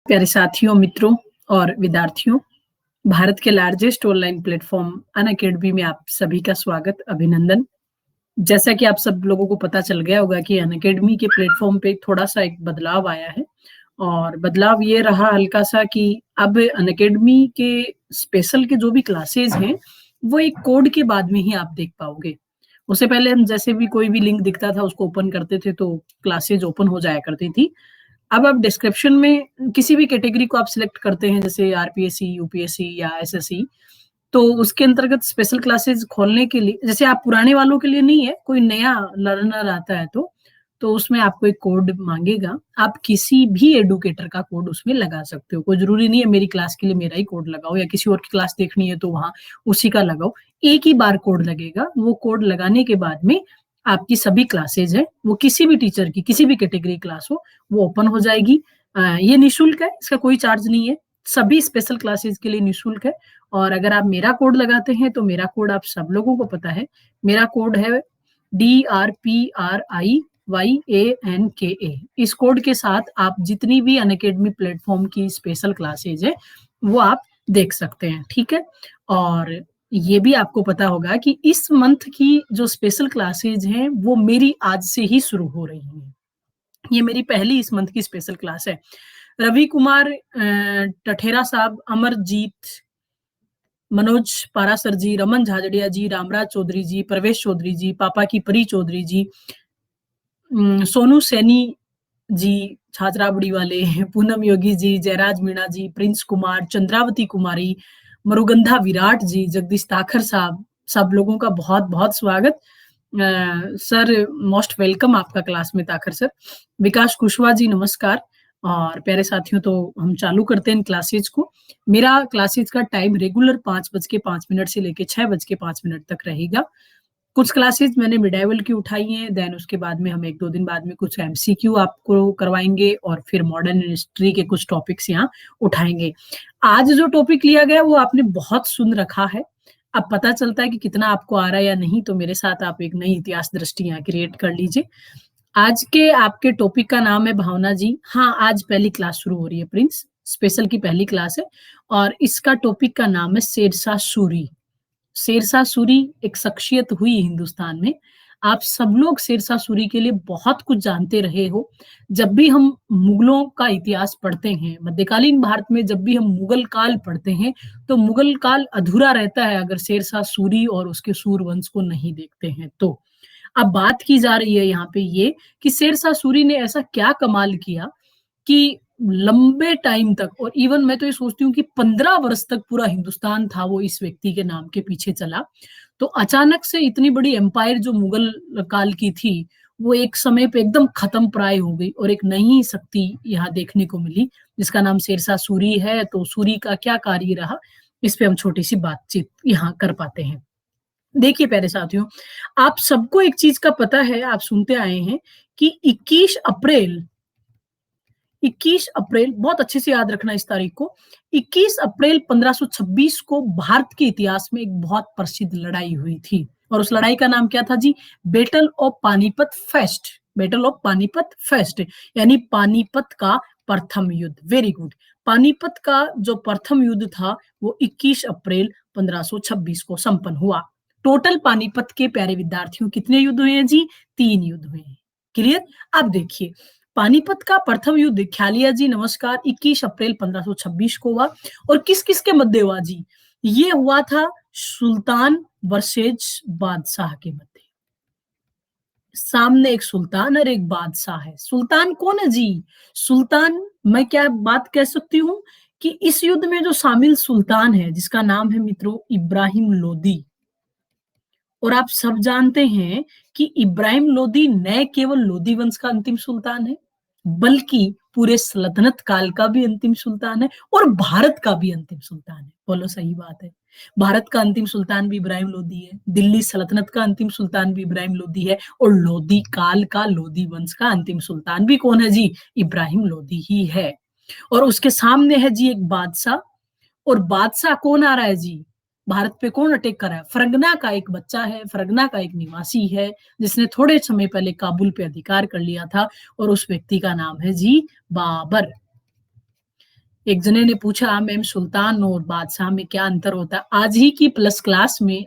प्यारे साथियों, मित्रों और विद्यार्थियों, भारत के लार्जेस्ट ऑनलाइन प्लेटफॉर्म अनअकैडमी में आप सभी का स्वागत, अभिनंदन। जैसा कि आप सब लोगों को पता चल गया होगा कि अनअकैडमी के प्लेटफॉर्म पे थोड़ा-सा एक बदलाव आया है और बदलाव ये रहा हल्का-सा कि अब अनअकैडमी के स्पेशल के जो भी क्लासेस हैं, वो एक कोड के बाद में ही आप देख पाओगे। उससे पहले हम जैसे भी कोई भी लिंक दिखता था उसको ओपन करते थे तो क्लासेस ओपन हो जाया करती थी। अब आप डिस्क्रिप्शन में किसी भी कैटेगरी को आप सिलेक्ट करते हैं जैसे आरपीएससी, यूपीएससी या एसएससी, तो उसके अंतर्गत स्पेशल क्लासेस खोलने के लिए जैसे आप पुराने वालों के लिए नहीं है, कोई नया लर्नर आता है तो उसमें आपको एक कोड माँगेगा। आप किसी भी एडुकेटर का कोड उसमें लगा सकते हो। कोई ज़रूरी नहीं है मेरी क्लास के लिए मेरा ही कोड लगाओ या किसी और की क्लास देखनी है तो वहाँ उसी का लगाओ। एक ही बार कोड लगेगा, वो कोड लगाने के बाद में आपकी सभी क्लासेस हैं, वो किसी भी टीचर की, किसी भी कैटेगरी क्लास हो, वो ओपन हो जाएगी। ये निःशुल्क है, इसका कोई चार्ज नहीं है। सभी स्पेशल क्लासेस के लिए निःशुल्क है और अगर आप मेरा कोड लगाते हैं तो मेरा कोड आप सब लोगों को पता है। मेरा कोड है DRPRIYANKA। इस कोड के साथ आप जितनी भी अनअकैडमी प्लेटफॉर्म की स्पेशल क्लासेस है, वो आप देख सकते हैं, ठीक है? और ये भी आपको पता होगा कि इस मंथ की जो स्पेशल क्लासेस हैं, वो मेरी आज से ही शुरू हो रही हैं। ये मेरी पहली इस मंथ की स्पेशल क्लास है। रवि कुमार टठेरा साहब, अमरजीत, मनोज पारासर जी, रमन झाझड़िया जी, रामराज चौधरी जी, प्रवेश चौधरी जी, पापा की परी चौधरी जी, सोनू सैनी जी, छात्राबड़ी वाले, पूनम योगी जी, जयराज मीणा जी, प्रिंस कुमार, चंद्रावती कुमारी, मरुगंधा विराट जी, जगदीश ताखर साहब, सब लोगों का बहुत-बहुत स्वागत। सर मोस्ट वेलकम आपका क्लास में ताखर सर। विकास कुशवाहा जी नमस्कार और प्यारे साथियों तो हम चालू करते हैं इन क्लासेज को। मेरा क्लासेज का टाइम रेगुलर 5:05 से लेके 6:05 तक रहेगा। कुछ क्लासेस मैंने मिडाइवल की उठाई हैं, देन उसके बाद में हम 1-2 दिन बाद में कुछ एमसीक्यू आपको करवाएँगे और फिर मॉडर्न हिस्ट्री के कुछ टॉपिक्स यहाँ उठाएँगे। आज जो टॉपिक लिया गया वो आपने बहुत सुन रखा है। अब पता चलता है कि कितना आपको आ रहा है या नहीं, तो मेरे साथ आप एक नई इतिहास दृष्टि यहाँ क्रिएट कर लीजिए। आज के आपके टॉपिक का नाम है भावना जी। हाँ, आज पहली क्लास शुरू हो रही है प्रिंस, स्पेशल की पहली क्लास है और इसका टॉपिक का नाम है शेरशाह सूरी। शेरशाह सूरी एक शख्सियत हुई हिंदुस्तान में। आप सब लोग शेरशाह सूरी के लिए बहुत कुछ जानते रहे हो। जब भी हम मुगलों का इतिहास पढ़ते हैं, मध्यकालीन भारत में जब भी हम मुगल काल पढ़ते हैं, तो मुगल काल अधूरा रहता है अगर शेरशाह सूरी और उसके सूरवंश को नहीं देखते हैं तो। अब बात की जा रही है यहाँ पे ये कि शेरशाह सूरी ने ऐसा क्या कमाल किया कि लंबे टाइम तक और इवन मैं तो ये सोचती हूँ कि 15 वर्ष तक पूरा हिंदुस्तान था वो इस व्यक्ति के नाम के पीछे चला। तो अचानक से इतनी बड़ी एम्पायर जो मुगल काल की थी, वो एक समय पे एकदम खत्म प्राय हो गई और एक नई शक्ति यहाँ देखने को मिली, जिसका नाम शेरशाह सूरी है। तो सूरी का क्या कार्य रहा, इस पे हम छोटी-सी बातचीत यहाँ कर पाते हैं। देखिए प्यारे साथियों, आप सबको एक चीज़ का पता है, आप सुनते आए हैं कि 21 अप्रैल बहुत अच्छे से याद रखना इस तारीख को, 21 अप्रैल 1526 को भारत के इतिहास में एक बहुत प्रसिद्ध लड़ाई हुई थी और उस लड़ाई का नाम क्या था जी? Battle of Panipat fest. Battle of Panipat fest यानी पानीपत का प्रथम युद्ध। Very good. पानीपत का जो प्रथम युद्ध था वो 21 अप्रैल 1526 को संपन्न हुआ। टोटल पानीपत के प्यारे विद्यार्थियों कितने युद्ध हुए हैं जी? 3 युद्ध हुए हैं। क्लियर? अब देखिए पानीपत का प्रथम युद्ध, ख्यालिया जी नमस्कार, 21 अप्रैल 1526 को हुआ और किस-किस के मध्य हुआ जी? ये हुआ था सुल्तान वर्सेस बादशाह के मध्य। सामने एक सुल्तान और एक बादशाह है। सुल्तान कौन है जी? सुल्तान मैं क्या बात कह सकती हूँ कि इस युद्ध में जो शामिल सुल्तान है जिसका नाम है मित्रों इब्राहिम लोदी। और आप सब जानते हैं कि इब्राहिम लोदी न केवल लोदी वंश का अंतिम सुल्तान है, बल्कि पूरे सल्तनत काल का भी अंतिम सुल्तान है और भारत का भी अंतिम सुल्तान है। बोलो सही बात है। भारत का अंतिम सुल्तान भी इब्राहिम लोदी है, दिल्ली सल्तनत का अंतिम सुल्तान भी इब्राहिम लोदी है और लोदी काल का, लोदी वंश का अंतिम सुल्तान भी कौन है जी? इब्राहिम लोदी ही है। और उसके सामने है जी एक बादशाह और बादशाह कौन आ रहा है जी? भारत पे कौन अटैक कर रहा है? फरगना का एक बच्चा है, फरगना का एक निवासी है, जिसने थोड़े समय पहले काबुल पे अधिकार कर लिया था और उस व्यक्ति का नाम है जी बाबर। एक जने ने पूछा मैम सुल्तान और बादशाह में क्या अंतर होता है? आज ही की प्लस क्लास में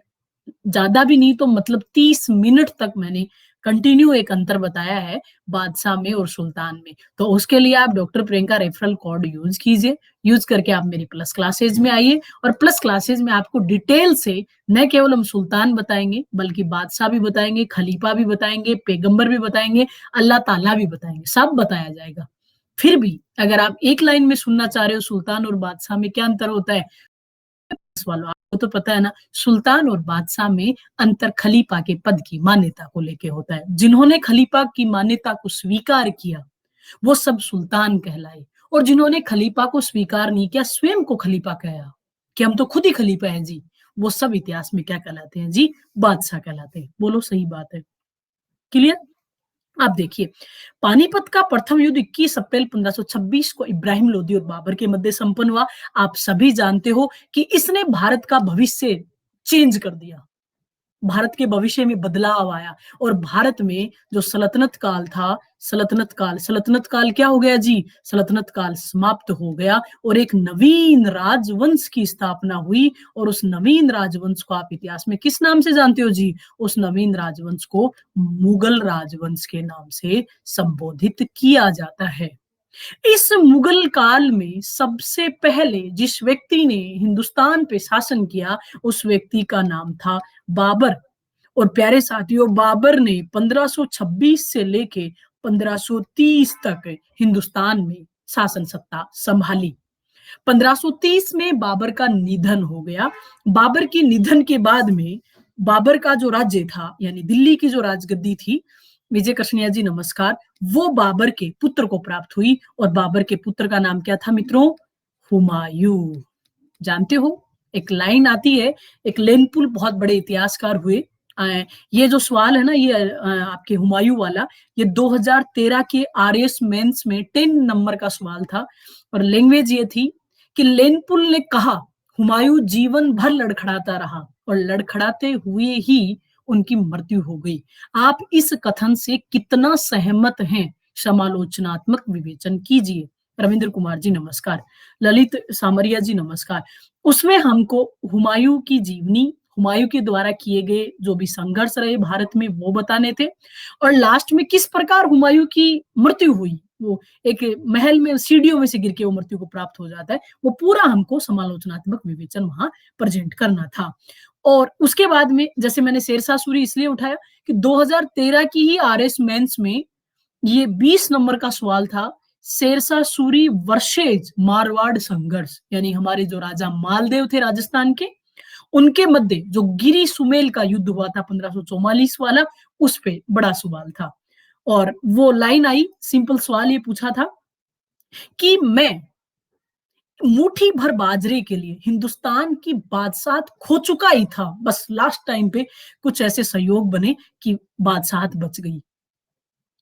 ज़्यादा भी नहीं तो मतलब 30 मिनट तक मैंने कंटिन्यू एक अंतर बताया है बादशाह में और सुल्तान में। तो उसके लिए आप doctor Priyanka referral code use कीजिए, यूज़ करके आप मेरी प्लस क्लासेज़ में आइए और प्लस क्लासेज़ में आपको डिटेल से न केवल हम सुल्तान बताएँगे, बल्कि बादशाह भी बताएँगे, खलीफा भी बताएँगे, पैगंबर भी बताएँगे, अल्लाह ताला भी बताएँगे, सब बताया जाएगा। फिर भी अगर आप एक लाइन में सुनना चाह रहे हो सुल्तान और बादशाह में क्या अंतर होता है? वालों आपको तो पता है ना, सुल्तान और बादशाह में अंतर खलीफा के पद की मान्यता को लेके होता है। जिन्होंने खलीफा की मान्यता को स्वीकार किया, वो सब सुल्तान कहलाए और जिन्होंने खलीफा को स्वीकार नहीं किया, स्वयं को खलीफा कहा कि हम तो खुद ही खलीफा हैं जी, वो सब इतिहास में क्या कहलाते हैं जी? बादशाह कहलाते हैं। बोलो सही बात है। क्लियर? आप देखिए, पानीपत का प्रथम युद्ध 21 अप्रैल 1526 को इब्राहिम लोदी और बाबर के मध्य संपन्न हुआ। आप सभी जानते हो कि इसने भारत का भविष्य चेंज कर दिया। भारत के भविष्य में बदलाव आया और भारत में जो सल्तनत काल क्या हो गया जी? सल्तनत काल समाप्त हो गया और एक नवीन राजवंश की स्थापना हुई और उस नवीन राजवंश को आप इतिहास में किस नाम से जानते हो जी? उस नवीन राजवंश को मुगल राजवंश के नाम से संबोधित किया जाता है। इस मुगल काल में सबसे पहले जिस व्यक्ति ने हिंदुस्तान पे शासन किया, उस व्यक्ति का नाम था बाबर। और प्यारे साथियों, बाबर ने 1526 से लेके 1530 तक हिंदुस्तान में शासन सत्ता संभाली। 1530 में बाबर का निधन हो गया। बाबर के निधन के बाद में बाबर का जो राज्य था, यानी दिल्ली की जो राजगद्दी थी, विजय कृष्णिया जी नमस्कार, वो बाबर के पुत्र को प्राप्त हुई और बाबर के पुत्र का नाम क्या था मित्रों? हुमायूं। जानते हो, एक लाइन आती है, एक लेनपुल बहुत बड़े इतिहासकार हुए। ये जो सवाल है ना, ये आपके हुमायूं वाला, ये 2013 के आरएस मेंस में 10 नंबर का सवाल था और लैंग्वेज ये थी कि लेनपुल ने कहा हुमायूं जीवन भर लड़खड़ाता रहा और लड़खड़ाते हुए ही उनकी मृत्यु हो गई। आप इस कथन से कितना सहमत हैं? समालोचनात्मक विवेचन कीजिए। रविंद्र कुमार जी नमस्कार, ललित सामरिया जी नमस्कार। उसमें हमको हुमायूं की जीवनी, हुमायूं के द्वारा किए गए जो भी संघर्ष रहे भारत में वो बताने थे और लास्ट में किस प्रकार हुमायूं की मृत्यु हुई, वो एक महल में सीढ़ियों में से गिर के वो मृत्यु को प्राप्त हो जाता है, वो पूरा हमको समालोचनात्मक विवेचन वहां प्रेजेंट करना था। और उसके बाद में जैसे मैंने शेरशाह सूरी इसलिए उठाया कि 2013 की ही आरएस मेंस में ये 20 नंबर का सवाल था, शेरशाह सूरी वर्सेज मारवाड़ संघर्ष, यानी हमारे जो राजा मालदेव थे राजस्थान के, उनके मध्य जो गिरी सुमेल का युद्ध हुआ था 1544 वाला, उस पे बड़ा सवाल था। और वो लाइन आई, सिंपल सवाल ये पूछा था कि मैं मुट्ठी भर बाजरे के लिए हिंदुस्तान की बादशाहत खो चुका ही था, बस लास्ट टाइम पे कुछ ऐसे सहयोग बने कि बादशाहत बच गई।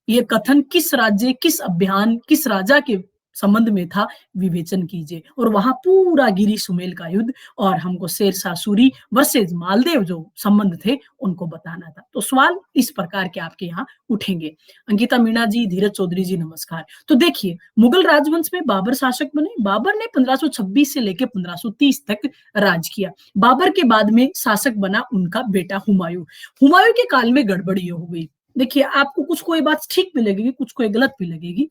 ये कथन किस राज्य, किस अभियान, किस राजा के संबंध में था, विवेचन कीजिए। और वहां पूरा गिरी सुमेल का युद्ध और हमको शेरशाह सूरी वर्सेज मालदेव जो संबंध थे उनको बताना था। तो सवाल इस प्रकार के आपके यहाँ उठेंगे। अंकिता मीणा जी, धीरज चौधरी जी नमस्कार। तो देखिए, मुगल राजवंश में बाबर शासक बने। बाबर ने 1526 से लेकर 1530 तक राज किया। बाबर के बाद में शासक बना उनका बेटा हुमायूं। हुमायूं के काल में गड़बड़ी हो गई। देखिए, आपको कुछ कोई बात ठीक भी लगेगी, कुछ कोई गलत भी लगेगी।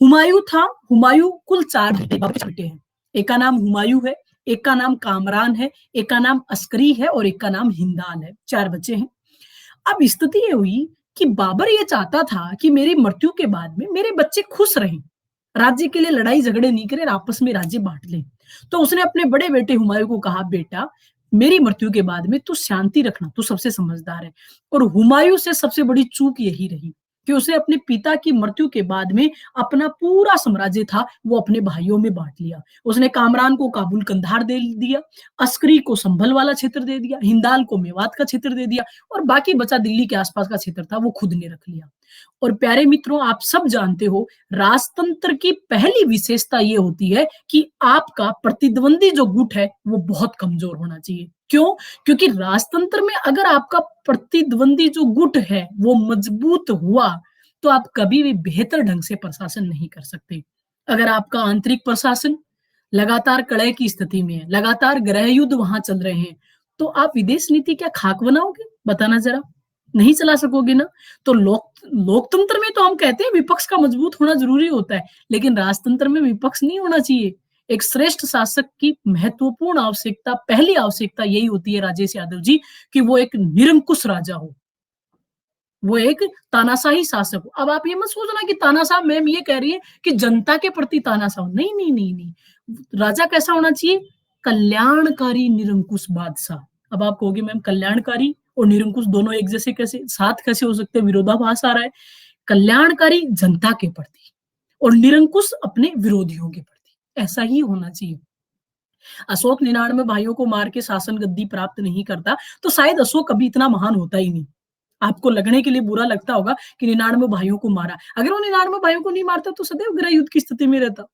हुमायूं था, हुमायूं कुल 4 बेटे हैं। एक का नाम हुमायूं है, एक का नाम कामरान है, एक का नाम अस्करी है और एक का नाम हिंदाल है। 4 बच्चे हैं। अब स्थिति ये हुई कि बाबर ये चाहता था कि मेरी मृत्यु के बाद में मेरे बच्चे खुश रहें, राज्य के लिए लड़ाई झगड़े नहीं करें, आपस में राज्य बांट लें। तो उसने अपने बड़े बेटे हुमायूं को कहा, बेटा मेरी मृत्यु के बाद में तू शांति रखना, तू सबसे समझदार है। और हुमायूं से सबसे बड़ी चूक यही रही कि उसने अपने पिता की मृत्यु के बाद में अपना पूरा साम्राज्य था वो अपने भाइयों में बांट लिया। उसने कामरान को काबुल कंधार दे दिया, अस्करी को संभल वाला क्षेत्र दे दिया, हिंदाल को मेवात का क्षेत्र दे दिया और बाकी बचा दिल्ली के आसपास का क्षेत्र था वो खुद ने रख लिया। और प्यारे मित्रों, आप सब जानते हो, राजतंत्र की पहली विशेषता ये होती है कि आपका प्रतिद्वंदी जो गुट है वो बहुत कमजोर होना चाहिए। क्यों? क्योंकि राजतंत्र में अगर आपका प्रतिद्वंदी जो गुट है वो मजबूत हुआ तो आप कभी भी बेहतर ढंग से प्रशासन नहीं कर सकते। अगर आपका आंतरिक प्रशासन, लगातार कलह की स्थिति में है, लगातार गृह युद्ध वहां चल रहे हैं, तो आप विदेश नीति क्या खाक बनाओगे? बताना जरा, नहीं चला सकोगे ना। तो लोकतंत्र में तो हम कहते हैं विपक्ष का मजबूत होना जरूरी होता है, लेकिन राजतंत्र में विपक्ष नहीं होना चाहिए। एक श्रेष्ठ शासक की महत्वपूर्ण आवश्यकता, पहली आवश्यकता यही होती है राजेश यादव जी, कि वो एक निरंकुश राजा हो, वो एक तानाशाही शासक हो। अब आप ये मत सोचना कि तानाशाह मैम ये कह रही है कि जनता के प्रति तानाशाह हो, नहीं नहीं नहीं नहीं। राजा कैसा होना चाहिए? कल्याणकारी निरंकुश बादशाह। अब आप कहोगे मैम कल्याणकारी और निरंकुश दोनों एक जैसे कैसे साथ कैसे हो सकते हैं? विरोधाभास आ रहा है। कल्याणकारी जनता के प्रति और निरंकुश अपने विरोधियों के प्रति, ऐसा ही होना चाहिए। अशोक 99 भाइयों को मार के शासन गद्दी प्राप्त नहीं करता तो शायद अशोक कभी इतना महान होता ही नहीं। आपको लगने के लिए बुरा लगता होगा कि 99 भाइयों को मारा, अगर वो 99 भाइयों को नहीं मारता तो सदैव गृह युद्ध की स्थिति में रहता,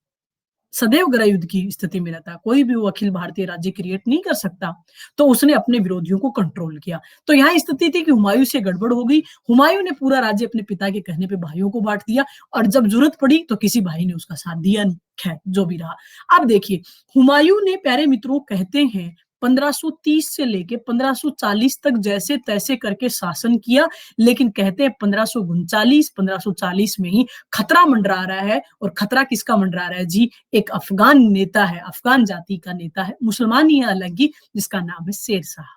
सदैव गृह युद्ध की स्थिति में रहता। कोई भी वो अखिल भारतीय राज्य क्रिएट नहीं कर सकता। तो उसने अपने विरोधियों को कंट्रोल किया। तो यहाँ स्थिति थी कि हुमायूं से गड़बड़ हो गई। हुमायूं ने पूरा राज्य अपने पिता के कहने पे भाइयों को बांट दिया और जब जरूरत पड़ी तो किसी भाई ने उसका साथ दिया नहीं। खैर जो भी रहा। अब देखिए हुमायूं ने, प्यारे मित्रों, कहते हैं 1530 से लेके 1540 तक जैसे तैसे करके शासन किया, लेकिन कहते हैं 1539 में ही खतरा मंडरा रहा है। और खतरा किसका मंडरा रहा है जी? एक अफगान नेता है, अफगान जाति का नेता है, मुसलमान ही है हालांकि, जिसका नाम है शेर शाह।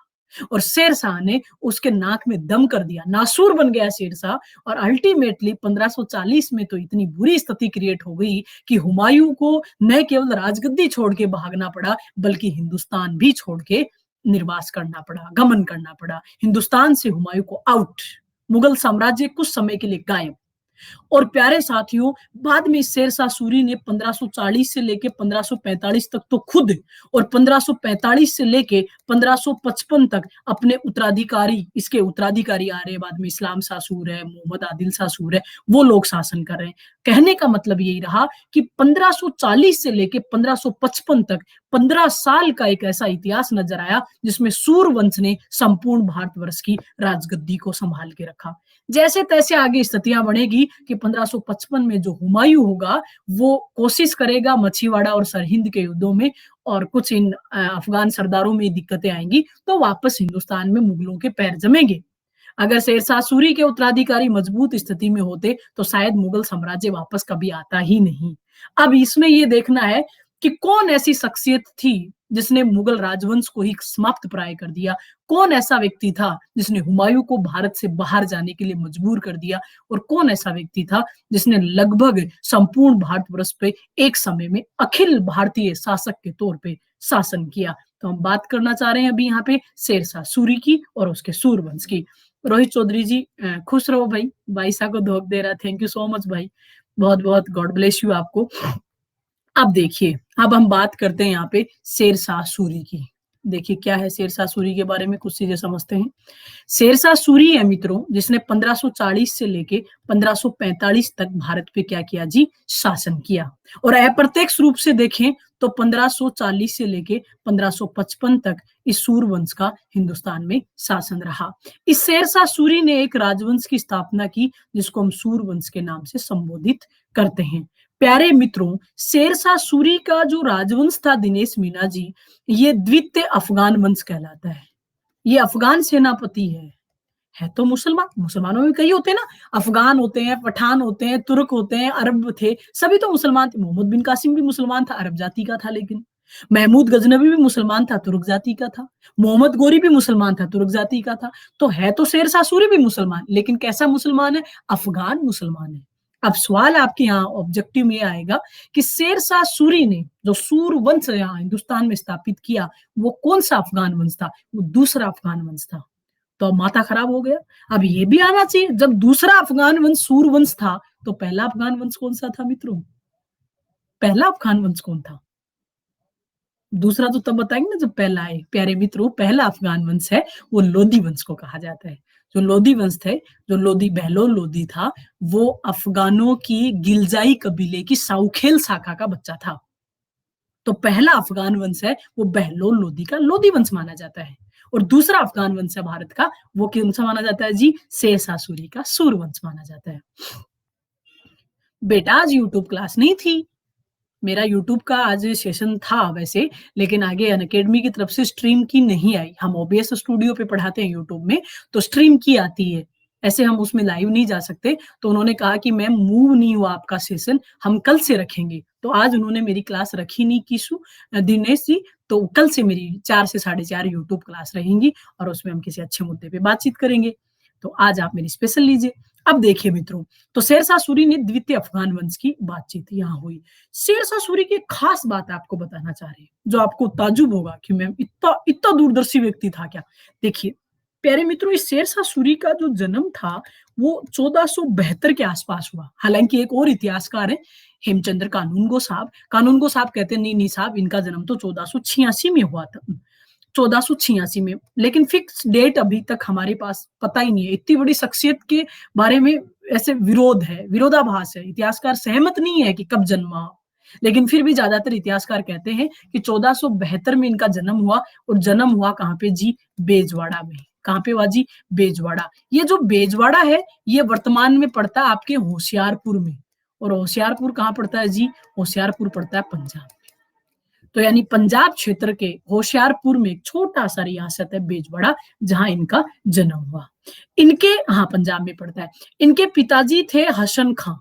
और शेर शाह ने उसके नाक में दम कर दिया, नासूर बन गया शेर शाह। और अल्टीमेटली 1540 में तो इतनी बुरी स्थिति क्रिएट हो गई कि हुमायूं को न केवल राजगद्दी छोड़ के भागना पड़ा, बल्कि हिंदुस्तान भी छोड़ के निर्वास करना पड़ा, गमन करना पड़ा। हिंदुस्तान से हुमायूं को आउट, मुगल साम्राज्य कुछ समय के लिए गायब। और प्यारे साथियों, बाद में शेरशाह सूरी ने 1540 से लेके 1545 तक तो खुद, और 1545 से लेके 1555 तक अपने उत्तराधिकारी, इसके उत्तराधिकारी आ रहे हैं बाद में, इस्लाम शाह सूर है, मोहम्मद आदिल शाह सूर है, वो लोग शासन कर रहे हैं। कहने का मतलब यही रहा कि 1540 से लेके 1555 तक 15 साल का एक ऐसा इतिहास नजर आया जिसमें सूर वंश ने संपूर्ण भारतवर्ष की राजगद्दी को संभाल के रखा। जैसे तैसे आगे स्थितियां बढ़ेगी कि 1555 में जो हुमायूं होगा वो कोशिश करेगा मछीवाड़ा और सरहिंद के युद्धों में, और कुछ इन अफगान सरदारों में दिक्कतें आएंगी तो वापस हिंदुस्तान में मुगलों के पैर जमेंगे। अगर शेरशाह सूरी के उत्तराधिकारी मजबूत स्थिति में होते तो शायद मुगल साम्राज्य वापस कभी आता ही नहीं। अब इसमें ये देखना है कि कौन ऐसी शख्सियत थी जिसने मुगल राजवंश को ही समाप्त प्राय कर दिया, कौन ऐसा व्यक्ति था जिसने हुमायूं को भारत से बाहर जाने के लिए मजबूर कर दिया, और कौन ऐसा व्यक्ति था जिसने लगभग संपूर्ण भारतवर्ष पे एक समय में अखिल भारतीय शासक के तौर पे शासन किया। तो हम बात करना चाह रहे हैं अभी यहाँ पे शेरशाह सूरी की और उसके सूरवंश की। रोहित चौधरी जी खुश रहो भाई, भाई साहब को धोख दे रहा, थैंक यू सो मच भाई, बहुत बहुत गॉड ब्लेस यू आपको। अब देखिए, अब हम बात करते हैं यहाँ पे शेरशाह सूरी की। देखिए क्या है शेरशाह सूरी के बारे में कुछ चीजें समझते हैं। शेरशाह सूरी है मित्रों जिसने 1540 से लेके 1545 तक भारत पे क्या किया जी? शासन किया। और अप्रत्यक्ष रूप से देखें तो 1540 से लेके 1555 तक इस सूरवंश का हिंदुस्तान में शासन रहा। इस शेरशाह सूरी ने एक राजवंश की स्थापना की जिसको हम सूरवंश के नाम से संबोधित करते हैं। प्यारे मित्रों, शेरशाह सूरी का जो राजवंश था दिनेश मीना जी, ये द्वितीय अफगान वंश कहलाता है। ये अफगान सेनापति है तो मुसलमान, मुसलमानों में कई होते हैं ना, अफगान होते हैं, पठान होते हैं, तुर्क होते हैं, अरब थे, सभी तो मुसलमान थे। मोहम्मद बिन कासिम भी मुसलमान था, अरब जाति का था, लेकिन महमूद गजनवी भी मुसलमान था, तुर्क जाति का था, मोहम्मद गोरी भी मुसलमान था, तुर्क जाति का था। तो है तो शेरशाह सूरी भी मुसलमान, लेकिन कैसा मुसलमान है? अफगान मुसलमान है। अब सवाल आपके यहाँ ऑब्जेक्टिव में आएगा कि शेरशाह सूरी ने जो सूर वंश यहाँ हिंदुस्तान में स्थापित किया वो कौन सा अफगान वंश था? वो दूसरा अफगान वंश था। तो अब माथा खराब हो गया। अब ये भी आना चाहिए, जब दूसरा अफगान वंश सूर वंश था तो पहला अफगान वंश कौन सा था मित्रों? पहला अफगान वंश कौन था? दूसरा तो तब बताएंगे ना जब पहला आए। प्यारे मित्रों, पहला अफगान वंश है वो लोधी वंश को कहा जाता है। जो लोधी वंश थे, जो लोधी बहलोल लोधी था, वो अफगानों की गिलजाई कबीले की साउखेल शाखा का बच्चा था। तो पहला अफगान वंश है वो बहलोल लोधी का लोधी वंश माना जाता है। और दूसरा अफगान वंश है भारत का, वो कौन सा माना जाता है जी? शेरशाह सूरी का सूर वंश माना जाता है। बेटा आज यूट्यूब क्लास नहीं थी, मेरा यूट्यूब का आज सेशन था वैसे, लेकिन आगे अनअकैडमी की तरफ से स्ट्रीम की नहीं आई। हम ओबीएस स्टूडियो पे पढ़ाते हैं यूट्यूब में, तो स्ट्रीम की आती है। ऐसे हम उसमें लाइव नहीं जा सकते, तो उन्होंने कहा कि मैम मूव नहीं हुआ आपका सेशन, हम कल से रखेंगे। तो आज उन्होंने मेरी क्लास रखी नहीं दिनेश जी, तो कल से मेरी 4 से साढ़े 4 यूट्यूब क्लास रहेंगी और उसमें हम किसी अच्छे मुद्दे पे बातचीत करेंगे। तो आज आप मेरी स्पेशल लीजिए। अब देखिए मित्रों, तो शेरशाह सूरी ने द्वितीय अफ़गान वंश की बातचीत यहाँ हुई। शेरशाह सूरी की एक खास बात आपको बताना चाह रहे हैं, जो आपको ताज्जुब होगा कि मैम इतना इतना दूरदर्शी व्यक्ति था क्या? देखिए, प्यारे मित्रों, इस शेरशाह सूरी का जो जन्म था, वो 1472 के आसपास हुआ। हालाँकि एक और इतिहासकार हैं, हेमचंद्र कानूनगो साहब। कानूनगो साहब कहते हैं, नहीं-नहीं साहब, इनका जन्म तो 1486 में हुआ था। 1486 में, लेकिन फिक्स डेट अभी तक हमारे पास पता ही नहीं है। इतनी बड़ी शख्सियत के बारे में ऐसे विरोध है, विरोधाभास है। इतिहासकार सहमत नहीं है कि कब जन्मा, लेकिन फिर भी ज्यादातर इतिहासकार कहते हैं कि 1472 में इनका जन्म हुआ। और जन्म हुआ कहाँ पे जी? बेजवाड़ा में। कहाँ पे हुआ जी? बेजवाड़ा। ये जो बेजवाड़ा है, ये वर्तमान में पड़ता है आपके होशियारपुर में। और होशियारपुर कहाँ पड़ता है जी? होशियारपुर पड़ता है पंजाब। तो यानी पंजाब क्षेत्र के होशियारपुर में एक छोटा-सा रियासत है बेजवाड़ा, जहाँ इनका जन्म हुआ। इनके हाँ, पंजाब में पड़ता है। इनके पिताजी थे हसन खां।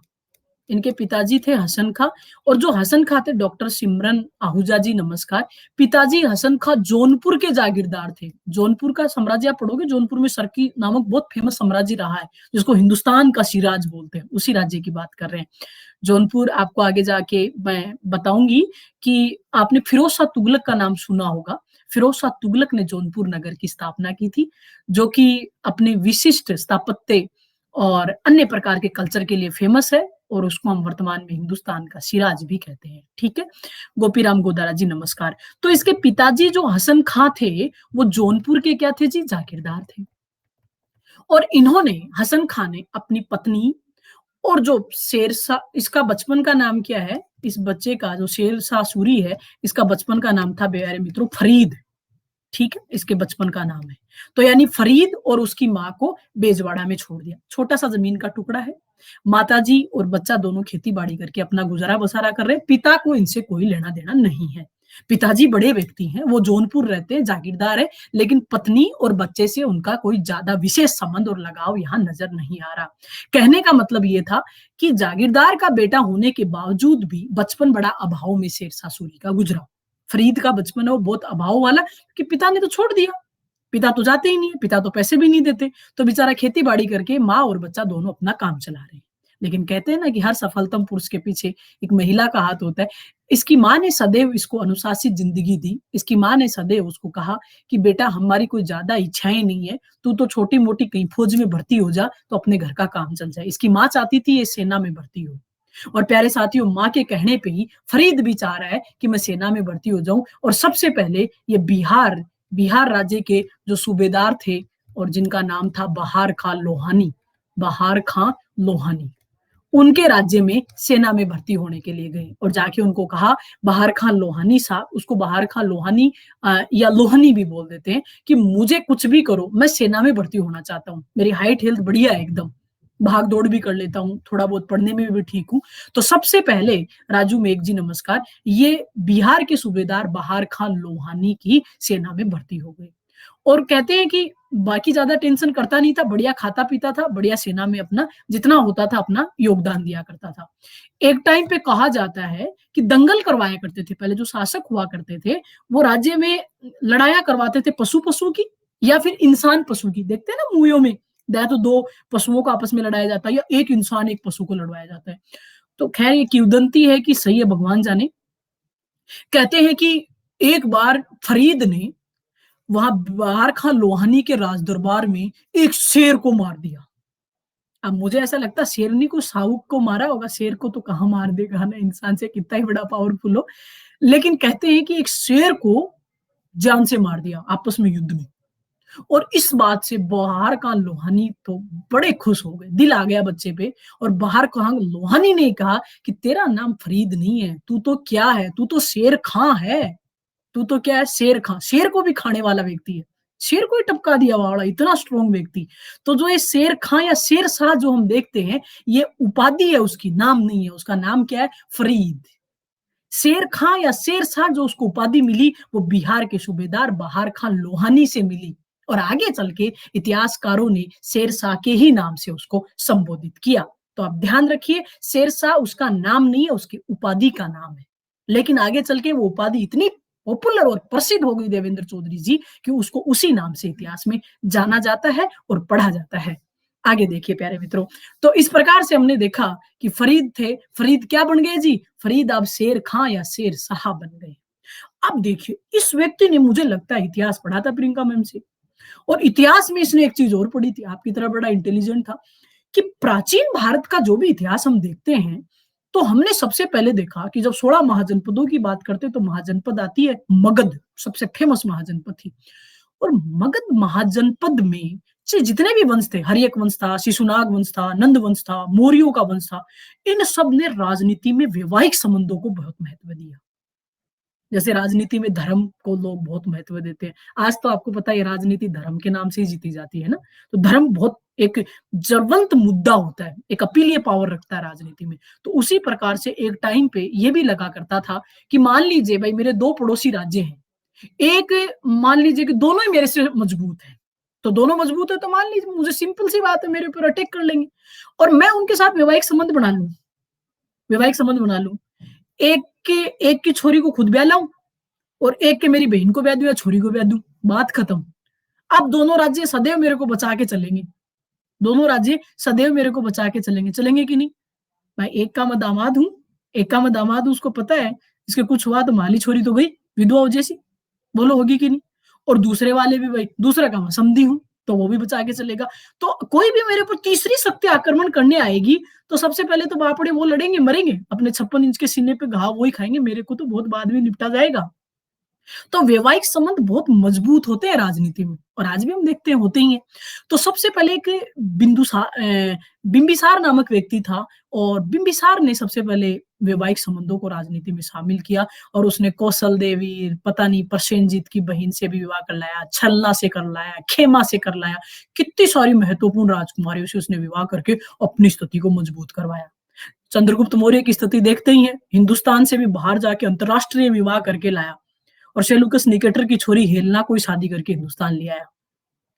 इनके पिताजी थे हसन खां, और जो हसन खां थे, डॉक्टर सिमरन आहूजा जी नमस्कार। पिताजी हसन खां जौनपुर के जागीरदार थे। जौनपुर का साम्राज्य आप पढ़ोगे, जौनपुर में सरकी नामक बहुत फेमस साम्राज्य रहा है, जिसको हिंदुस्तान का सिराज बोलते हैं, उसी राज्य की बात कर रहे हैं। जौनपुर आपको आगे जाके मैं बताऊंगी कि आपने फिरोज शाह तुगलक का नाम सुना होगा। फिरोज शाह तुगलक ने जौनपुर नगर की स्थापना की थी, जो कि अपने विशिष्ट स्थापत्य और अन्य प्रकार के कल्चर के लिए फेमस है, और उसको हम वर्तमान में हिंदुस्तान का सिराज भी कहते हैं। ठीक है, गोपीराम गोदारा जी नमस्कार। तो इसके पिताजी जो हसन खां थे, वो जौनपुर के क्या थे जी? जागीरदार थे। और इन्होंने, हसन खां ने, अपनी पत्नी और जो शेरशाह, इसका बचपन का नाम क्या है? इस बच्चे का, जो शेरशाह सूरी है, इसका बचपन का नाम था प्यारे मित्रों फरीद। ठीक है, इसके बचपन का नाम है। तो यानी फरीद और उसकी माँ को बेजवाड़ा में छोड़ दिया। छोटा सा जमीन का टुकड़ा है। माताजी और बच्चा दोनों खेती बाड़ी करके अपना गुजारा बसारा कर रहे हैं। पिता को इनसे कोई लेना देना नहीं है। पिताजी बड़े व्यक्ति हैं, वो जौनपुर रहते हैं, जागीरदार है, लेकिन पत्नी और बच्चे से उनका कोई ज्यादा विशेष संबंध और लगाव यहाँ नजर नहीं आ रहा। कहने का मतलब ये था कि जागीरदार का बेटा होने के बावजूद भी बचपन बड़ा अभाव में शेरशाह सूरी का गुजरा। फरीद का बचपन है वो बहुत अभाव वाला, कि पिता ने तो छोड़ दिया। पिता तो जाते ही नहीं है, पिता तो पैसे भी नहीं देते, तो बेचारा खेती बाड़ी करके माँ और बच्चा दोनों अपना काम चला रहे हैं। लेकिन कहते हैं ना कि हर सफलतम पुरुष के पीछे एक महिला का हाथ होता है। इसकी माँ ने सदैव इसको अनुशासित जिंदगी दी। इसकी माँ ने सदैव उसको कहा कि बेटा, हमारी कोई ज्यादा इच्छाएं नहीं है, तू तो छोटी मोटी कहीं फौज में भर्ती हो जा, तो अपने घर का काम चल जाए। इसकी माँ चाहती थी ये सेना में भर्ती हो। और प्यारे साथियों, माँ के कहने पे ही फरीद भी चाह रहा है कि मैं सेना में भर्ती हो जाऊं। और सबसे पहले ये बिहार बिहार राज्य के जो सूबेदार थे, और जिनका नाम था बहार खां लोहानी, बहार खां लोहानी, उनके राज्य में सेना में भर्ती होने के लिए गए। और जाके उनको कहा, बहार खां लोहानी साहब, उसको बहार खां लोहानी या लोहनी भी बोल देते हैं, कि मुझे कुछ भी करो, मैं सेना में भर्ती होना चाहता हूँ। मेरी हाइट हेल्थ बढ़िया है एकदम, भाग दौड़ भी कर लेता हूँ, थोड़ा बहुत पढ़ने में भी ठीक हूँ। तो सबसे पहले, राजू मेघ जी नमस्कार, ये बिहार के सूबेदार बहार खां लोहानी की सेना में भर्ती हो गए। और कहते हैं कि बाकी ज्यादा टेंशन करता नहीं था, बढ़िया खाता पीता था, बढ़िया सेना में अपना जितना होता था अपना योगदान दिया करता था। एक टाइम पे कहा जाता है कि दंगल करवाया करते थे, पहले जो शासक हुआ करते थे, वो राज्य में लड़ाइयां करवाते थे पशु पशु की, या फिर इंसान पशु की। देखते हैं ना मूवियों में, या तो दो पशुओं का आपस में लड़ाया जाता है, या एक इंसान एक पशु को लड़वाया जाता है। तो खैर, ये किंवदंती है कि सही है, भगवान जाने। कहते हैं कि एक बार फरीद ने वहां बहार खां लोहानी के राज दरबार में एक शेर को मार दिया। अब मुझे ऐसा लगता है शेरनी को शाहरुख को मारा होगा, शेर को तो कहाँ मार देगा ना, इंसान से कितना ही बड़ा पावरफुल हो। लेकिन कहते हैं कि एक शेर को जान से मार दिया आपस में युद्ध में। और इस बात से बहार खां लोहानी तो बड़े खुश हो गए, दिल आ गया बच्चे पे। और बहार खां लोहानी ने कहा कि तेरा नाम फरीद नहीं है, तू तो क्या है? तू तो शेर खां है। तू तो क्या है? शेर खां। शेर को भी खाने वाला व्यक्ति है। शेर को ही टपका दिया वाला इतना स्ट्रॉन्ग व्यक्ति। तो जो ये शेर खां या शेर शाह जो हम देखते हैं, ये उपाधि है उसकी, नाम नहीं है। उसका नाम क्या है? फरीद। शेर खां या शेर शाह जो उसको उपाधि मिली वो बिहार के सूबेदार बहार खां लोहानी से मिली और आगे चल के इतिहासकारों ने शेर शाह के ही नाम से उसको संबोधित किया। तो आप ध्यान रखिए, शेर शाह उसका नाम नहीं है, उसकी उपाधि का नाम है। लेकिन आगे चल के वो उपाधि इतनी पॉपुलर और प्रसिद्ध हो गई देवेंद्र चौधरी जी कि उसको उसी नाम से इतिहास में जाना जाता है और पढ़ा जाता है। आगे देखिए प्यारे मित्रों, तो इस प्रकार से हमने देखा कि फरीद थे, फरीद क्या बन गए जी? फरीद अब शेर खां या शेर शाह बन गए। अब देखिए, इस व्यक्ति ने मुझे लगता है इतिहास पढ़ा था प्रियंका मैम से, और इतिहास में इसने एक चीज और पढ़ी थी, आपकी तरह बड़ा इंटेलिजेंट था, कि प्राचीन भारत का जो भी इतिहास हम देखते हैं, तो हमने सबसे पहले देखा कि जब 16 महाजनपदों की बात करते हैं तो महाजनपद आती है मगध, सबसे फेमस महाजनपद थी। और मगध महाजनपद में से जितने भी वंश थे, हर्यक वंश था, शिशुनाग वंश था, नंद वंश था, मौर्यों का वंश था, इन सब ने राजनीति में वैवाहिक संबंधों को बहुत महत्व दिया। जैसे राजनीति में धर्म को लोग बहुत महत्व देते हैं। आज तो आपको पता है राजनीति धर्म के नाम से ही जीती जाती है ना। तो धर्म बहुत एक ज्वलंत मुद्दा होता है, एक अपीलीय पावर रखता है राजनीति में। तो उसी प्रकार से एक टाइम पे ये भी लगा करता था कि मान लीजिए भाई मेरे 2 पड़ोसी राज्य हैं। एक मान लीजिए कि दोनों ही मेरे से मजबूत हैं। तो दोनों मजबूत है तो मान लीजिए मुझे सिंपल सी बात है मेरे ऊपर अटैक कर लेंगे और मैं उनके साथ वैवाहिक संबंध बना लूँ, वैवाहिक संबंध बना लूँ। एक के एक की छोरी को खुद ब्याह लाऊँ और एक के मेरी बहन को ब्याह दूं या छोरी को ब्याह दूं, बात खत्म। अब दोनों राज्य सदैव मेरे को बचा के चलेंगे, दोनों राज्य सदैव मेरे को बचा के चलेंगे, चलेंगे कि नहीं? मैं एक का मैं दामाद हूँ, एक का मैं दामाद हूँ, उसको पता है इसके कुछ हुआ तो माली छोरी तो गई विधवा हो जैसी, बोलो होगी कि नहीं? और दूसरे वाले भी भाई दूसरा का मैं समधी हूँ, तो वो भी बचा के चलेगा। तो कोई भी मेरे ऊपर तीसरी शक्ति आक्रमण करने आएगी, तो सबसे पहले तो बापड़े वो लड़ेंगे, मरेंगे, अपने 56 इंच के सीने पे घाव वही खाएंगे, मेरे को तो बहुत बाद में निपटा जाएगा। तो वैवाहिक संबंध बहुत मजबूत होते हैं राजनीति में और आज भी हम देखते हैं होते ही हैं। तो सबसे पहले एक बिंबिसार नामक व्यक्ति था और बिंबिसार ने सबसे पहले वैवाहिक संबंधों को राजनीति में शामिल किया और उसने कौशल देवी, पता नहीं प्रसेनजीत की बहन से भी विवाह कर लाया, छलना से कर लाया, खेमा से कर लाया, कितनी सारी महत्वपूर्ण राजकुमारियों से उसने विवाह करके अपनी स्थिति को मजबूत करवाया। चंद्रगुप्त मौर्य की स्थिति देखते ही हैं, हिंदुस्तान से भी बाहर जाके अंतरराष्ट्रीय विवाह करके लाया और सेल्यूकस निकेटर की छोरी हेलेना को ही शादी करके हिंदुस्तान ले आया।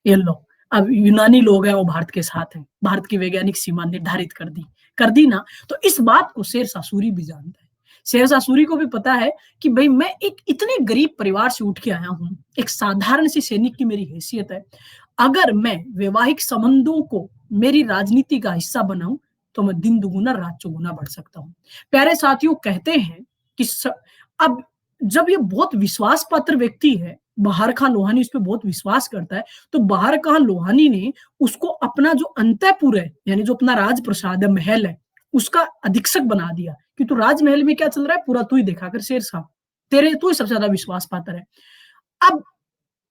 ये लो, अब यूनानी लोग हैं वो भारत के साथ हैं, भारत की वैज्ञानिक सीमा निर्धारित कर दी ना, तो इस बात को शेरशाह सूरी भी जानता है। शेरशाह सूरी को भी पता है कि भाई मैं एक इतने गरीब परिवार से उठ के आया हूँ, एक साधारण सी सैनिक की मेरी हैसियत है, अगर मैं वैवाहिक संबंधों को मेरी राजनीति का हिस्सा बनाऊं तो मैं दिन दुगुना रात चौगुना बढ़ सकता हूँ। प्यारे साथियों, कहते हैं कि अब जब ये बहुत विश्वास पात्र व्यक्ति है, बहार खां लोहानी उस पे बहुत विश्वास करता है, तो बहार खां लोहानी ने उसको अपना जो अंतःपुर है, यानी जो अपना राजप्रसाद है, महल है, उसका अधीक्षक बना दिया कि तू राजमहल में क्या चल रहा है पूरा तू ही देखा कर शेरशाह, तेरे तू ही सबसे ज्यादा विश्वास पात्र है। अब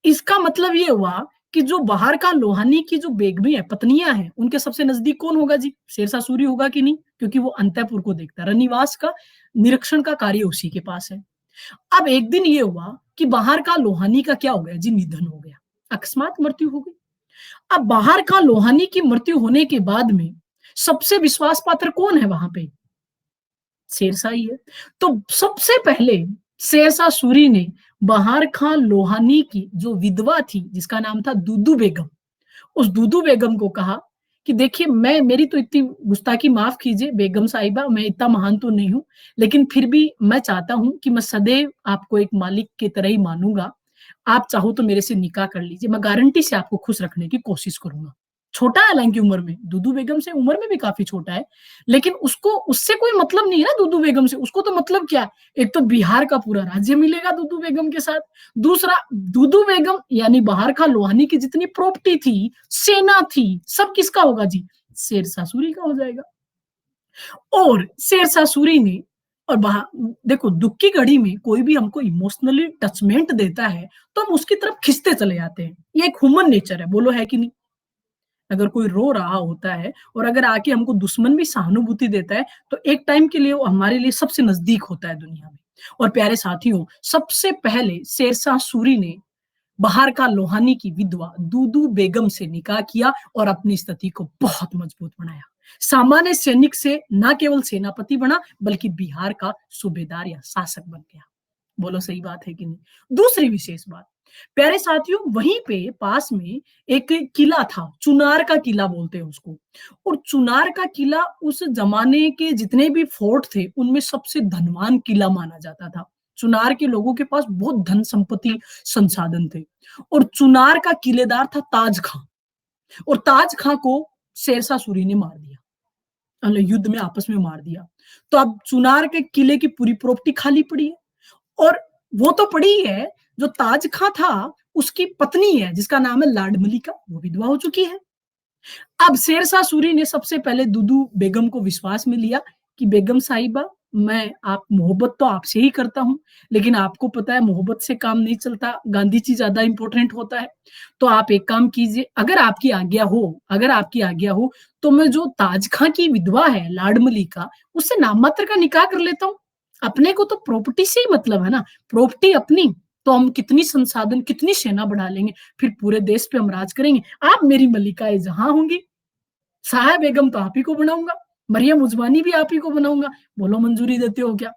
इसका मतलब ये हुआ कि जो बहार खां लोहानी की जो बेगमें है, पत्नियां हैं, उनके सबसे नजदीक कौन होगा जी? शेरशाह सूरी होगा कि नहीं? क्योंकि वो अंतःपुर को देखता है, रनिवास का निरीक्षण का कार्य उसी के पास है। अब एक दिन ये हुआ कि बहार खां लोहानी का क्या हो गया जी? निधन हो गया, अकस्मात मृत्यु हो गई। अब बहार खां लोहानी की मृत्यु होने के बाद में सबसे विश्वास पात्र कौन है वहां पे? शेरशाह ही है। तो सबसे पहले शेरशाह सूरी ने बहार खां लोहानी की जो विधवा थी जिसका नाम था दूदू बेगम, उस दूदू बेगम को कहा कि देखिए मैं मेरी तो इतनी गुस्ताखी माफ कीजिए बेगम साहिबा, मैं इतना महान तो नहीं हूँ, लेकिन फिर भी मैं चाहता हूँ कि मैं सदैव आपको एक मालिक की तरह ही मानूंगा। आप चाहो तो मेरे से निकाह कर लीजिए, मैं गारंटी से आपको खुश रखने की कोशिश करूंगा। छोटा है हालांकि उम्र में, दूदू बेगम से उम्र में भी काफी छोटा है, लेकिन उसको उससे कोई मतलब नहीं है ना दूदू बेगम से, उसको तो मतलब क्या, एक तो बिहार का पूरा राज्य मिलेगा दूदू बेगम के साथ, दूसरा दूदू बेगम यानी बहार खां लोहानी की जितनी प्रॉपर्टी थी, सेना थी, सब किसका होगा जी? शेरशाह सूरी का हो जाएगा। और शेरशाह सूरी ने और देखो दुख की घड़ी में कोई भी हमको इमोशनली टचमेंट देता है तो हम उसकी तरफ खिंचते चले जाते हैं, ये एक ह्यूमन नेचर है, बोलो है कि नहीं? अगर कोई रो रहा होता है और अगर आके हमको दुश्मन भी सहानुभूति देता है तो एक टाइम के लिए वो हमारे लिए सबसे नजदीक होता है दुनिया में। और प्यारे साथियों, सबसे पहले शेरशाह सूरी ने बाहर का लोहानी की विधवा दूदू बेगम से निकाह किया और अपनी स्थिति को बहुत मजबूत बनाया। सामान्य सैनिक से न केवल सेनापति बना बल्कि बिहार का सूबेदार या शासक बन गया। बोलो सही बात है कि नहीं? दूसरी विशेष बात, प्यारे साथियों, वहीं पे पास में एक किला था, चुनार का किला बोलते हैं उसको। और चुनार का किला उस जमाने के जितने भी फोर्ट थे, उनमें सबसे धनवान किला माना जाता था। चुनार के लोगों के पास बहुत धन संपत्ति संसाधन थे। और चुनार का किलेदार था ताज खां। और ताज खां को शेरशाह सूरी ने मार दिया, युद्ध में आपस में मार दिया। तो अब चुनार के किले की पूरी प्रॉपर्टी खाली पड़ी है। और वो तो पड़ी है, जो ताज खां था, उसकी पत्नी है जिसका नाम है लाड मलिका, वो विधवा हो चुकी है। अब शेरशाह सूरी ने सबसे पहले दुदू बेगम को विश्वास में लिया कि बेगम साहिबा, मैं आप मोहब्बत तो आपसे ही करता हूँ, लेकिन आपको पता है मोहब्बत से काम नहीं चलता, गांधी जी ज्यादा इंपॉर्टेंट होता है। तो आप एक काम कीजिए, अगर आपकी आज्ञा हो तो मैं जो ताज खां की विधवा है लाड मलिका, उससे नाम मात्र का निकाह कर लेता हूँ। अपने को तो प्रॉपर्टी से ही मतलब है ना, प्रॉपर्टी अपनी, तो हम कितनी संसाधन, कितनी सेना बढ़ा लेंगे, फिर पूरे देश पे हम राज करेंगे। आप मेरी मल्लिकाए जहां होंगी, साहा बेगम तो आप ही को बनाऊंगा, मरियम उजमानी भी आप ही को बनाऊंगा। बोलो मंजूरी देते हो क्या?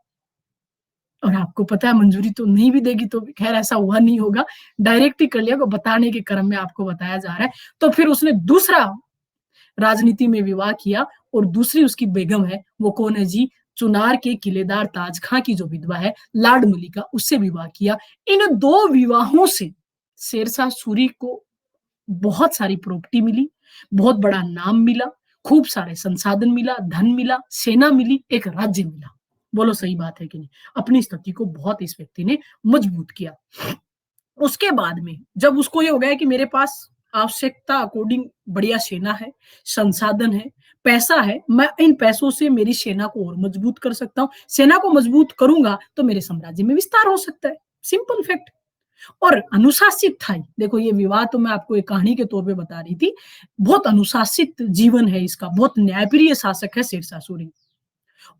और आपको पता है मंजूरी तो नहीं भी देगी तो खैर ऐसा हुआ नहीं होगा, डायरेक्ट ही कर लिया, को बताने के क्रम में आपको बताया जा रहा है। तो फिर उसने दूसरा राजनीति में विवाह किया, और दूसरी उसकी बेगम है, वो कौन है जी? चुनार के किलेदार ताज खां की जो विधवा है लाड मलिका, उससे विवाह किया। इन दो विवाहों से शेरशाह सूरी को बहुत सारी प्रॉपर्टी मिली, बहुत बड़ा नाम मिला, खूब सारे संसाधन मिला, धन मिला, सेना मिली, एक राज्य मिला। बोलो सही बात है कि नहीं? अपनी स्थिति को बहुत इस व्यक्ति ने मजबूत किया। उसके बाद में जब उसको ये हो गया कि मेरे पास आवश्यकता अकॉर्डिंग बढ़िया सेना है, संसाधन है, पैसा है, मैं इन पैसों से मेरी सेना को और मजबूत कर सकता हूँ। सेना को मजबूत करूंगा तो मेरे साम्राज्य में विस्तार हो सकता है। Simple fact. और अनुशासित था। देखो ये विवाह तो मैं आपको एक कहानी के तौर पे बता रही थी। बहुत अनुशासित जीवन है इसका, बहुत न्यायप्रिय शासक है शेरशाह सूरी।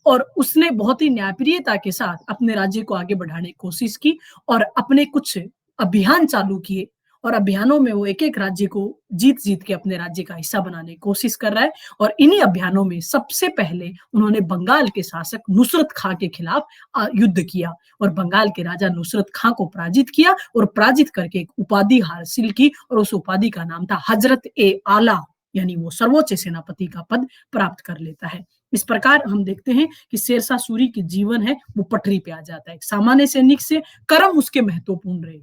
और उसने बहुत ही न्यायप्रियता के साथ अपने राज्य को आगे बढ़ाने की कोशिश की और अपने कुछ अभियान चालू किए। और अभियानों में वो एक-एक राज्य को जीत-जीत के अपने राज्य का हिस्सा बनाने की कोशिश कर रहा है। और इन्हीं अभियानों में सबसे पहले उन्होंने बंगाल के शासक नुसरत खां के खिलाफ युद्ध किया और बंगाल के राजा नुसरत खां को पराजित किया और पराजित करके एक उपाधि हासिल की और उस उपाधि का नाम था हजरत-ए-आला, यानी वो सर्वोच्च सेनापति का पद प्राप्त कर लेता है। इस प्रकार हम देखते हैं कि शेरशाह सूरी के जीवन है वो पटरी पे आ जाता है। सामान्य सैनिक से कर्म उसके महत्वपूर्ण रहे।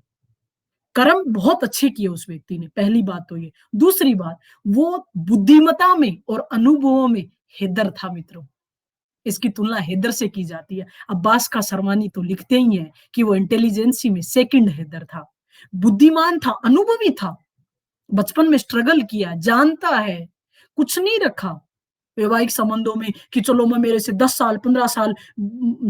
कर्म बहुत अच्छे किए उस व्यक्ति ने, पहली बात तो ये। दूसरी बात, वो बुद्धिमत्ता में और अनुभवों में हैदर था मित्रों। इसकी तुलना हैदर से की जाती है। अब्बास कासरवानी तो लिखते ही हैं कि वो इंटेलिजेंसी में सेकंड हैदर था। बुद्धिमान था, अनुभवी था, बचपन में स्ट्रगल किया, जानता है, कुछ नहीं रखा वैवाहिक संबंधों में कि चलो मैं मेरे से 10 साल, 15 साल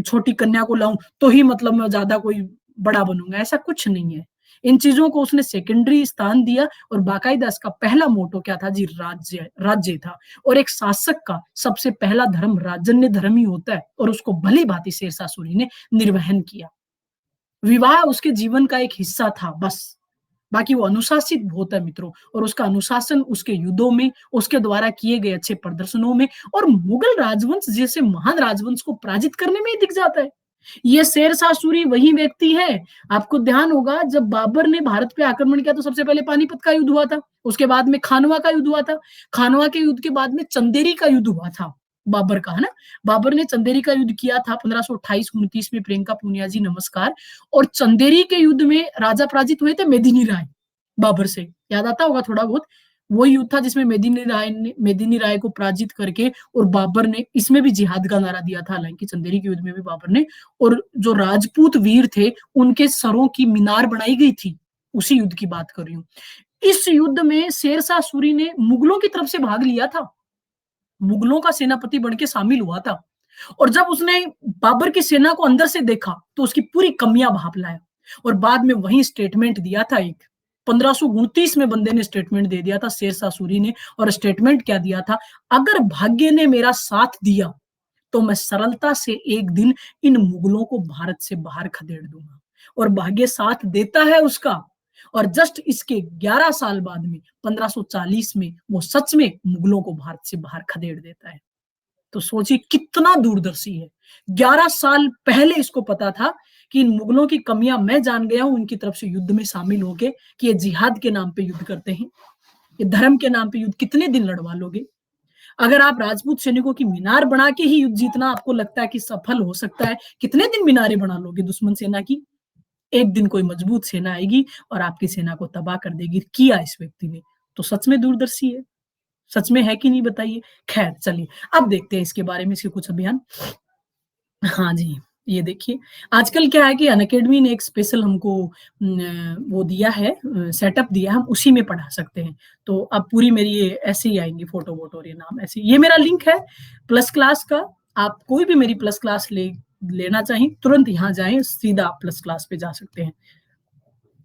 छोटी कन्या को लाऊं तो ही मतलब मैं ज्यादा कोई बड़ा बनूंगा, ऐसा कुछ नहीं है। इन चीजों को उसने सेकेंडरी स्थान दिया और बाकायदा इसका पहला मोटो क्या था जी? राज्य, राज्य था। और एक शासक का सबसे पहला धर्म राजन्य धर्म ही होता है और उसको भली भांति शेरशाह सूरी ने निर्वहन किया। विवाह उसके जीवन का एक हिस्सा था बस। बाकी वो अनुशासित बहुत है मित्रों, और उसका अनुशासन उसके युद्धों में, उसके द्वारा किए गए अच्छे प्रदर्शनों में और मुगल राजवंश जैसे महान राजवंश को पराजित करने में ही दिख जाता है। ये शेरशाह सूरी वही व्यक्ति है, आपको ध्यान होगा जब बाबर ने भारत पे आक्रमण किया तो सबसे पहले पानीपत का युद्ध हुआ था, उसके बाद में खानवा का युद्ध हुआ था, खानवा के युद्ध के बाद में चंदेरी का युद्ध हुआ था बाबर का, है ना? बाबर ने चंदेरी का युद्ध किया था 1528-29 में, प्रियंका पुनिया जी नमस्कार। और चंदेरी के युद्ध में राजा पराजित हुए थे मेदिनी राय बाबर से, याद आता होगा थोड़ा बहुत। वो युद्ध था जिसमें मेदिनी राय को पराजित करके और बाबर ने इसमें भी जिहाद का नारा दिया था, हालांकि चंदेरी के युद्ध में भी बाबर ने। और जो राजपूत वीर थे उनके सरों की मीनार बनाई गई थी, उसी युद्ध की बात कर रही हूँ। इस युद्ध में शेरशाह सूरी ने मुगलों की तरफ से भाग लिया था, मुगलों का सेनापति बन के शामिल हुआ था। और जब उसने बाबर की सेना को अंदर से देखा तो उसकी पूरी कमियां भाप लाया और बाद में वही स्टेटमेंट दिया था। एक 1529 में बंदे ने स्टेटमेंट दे दिया था शेरशाह सूरी ने। और स्टेटमेंट क्या दिया था? अगर भाग्य ने मेरा साथ दिया तो मैं सरलता से एक दिन इन मुगलों को भारत से बाहर खदेड़ दूंगा। और भाग्य साथ देता है उसका, और जस्ट इसके 11 साल बाद में 1540 में वो सच में मुगलों को भारत से बाहर खदेड़ देता है। तो सोचिए कितना दूरदर्शी है। 11 साल पहले इसको पता था कि इन मुगलों की कमियां मैं जान गया हूं, उनकी तरफ से युद्ध में शामिल होके कि ये जिहाद के नाम पे युद्ध करते हैं, ये धर्म के नाम पे युद्ध कितने दिन लड़वा लोगे। अगर आप राजपूत सैनिकों की मीनार बना के ही युद्ध जीतना आपको लगता है कि सफल हो सकता है, कितने दिन मीनारें बना लोगे दुश्मन सेना की। एक दिन कोई मजबूत सेना आएगी और आपकी सेना को तबाह कर देगी। किया इस व्यक्ति ने, तो सच में दूरदर्शी है। सच में है कि नहीं बताइए। खैर चलिए अब देखते हैं इसके बारे में, इसके कुछ अभियान। हाँ जी, ये देखिए आजकल क्या है कि अनअकैडमी ने एक स्पेशल हमको वो दिया है, सेटअप दिया है, हम उसी में पढ़ा सकते हैं। तो अब पूरी मेरी ये ऐसे ही आएंगी फोटो वोटो और ये नाम ऐसे। ये मेरा लिंक है प्लस क्लास का, आप कोई भी मेरी प्लस क्लास लेना चाहें तुरंत यहाँ जाएं, सीधा प्लस क्लास पे जा सकते हैं।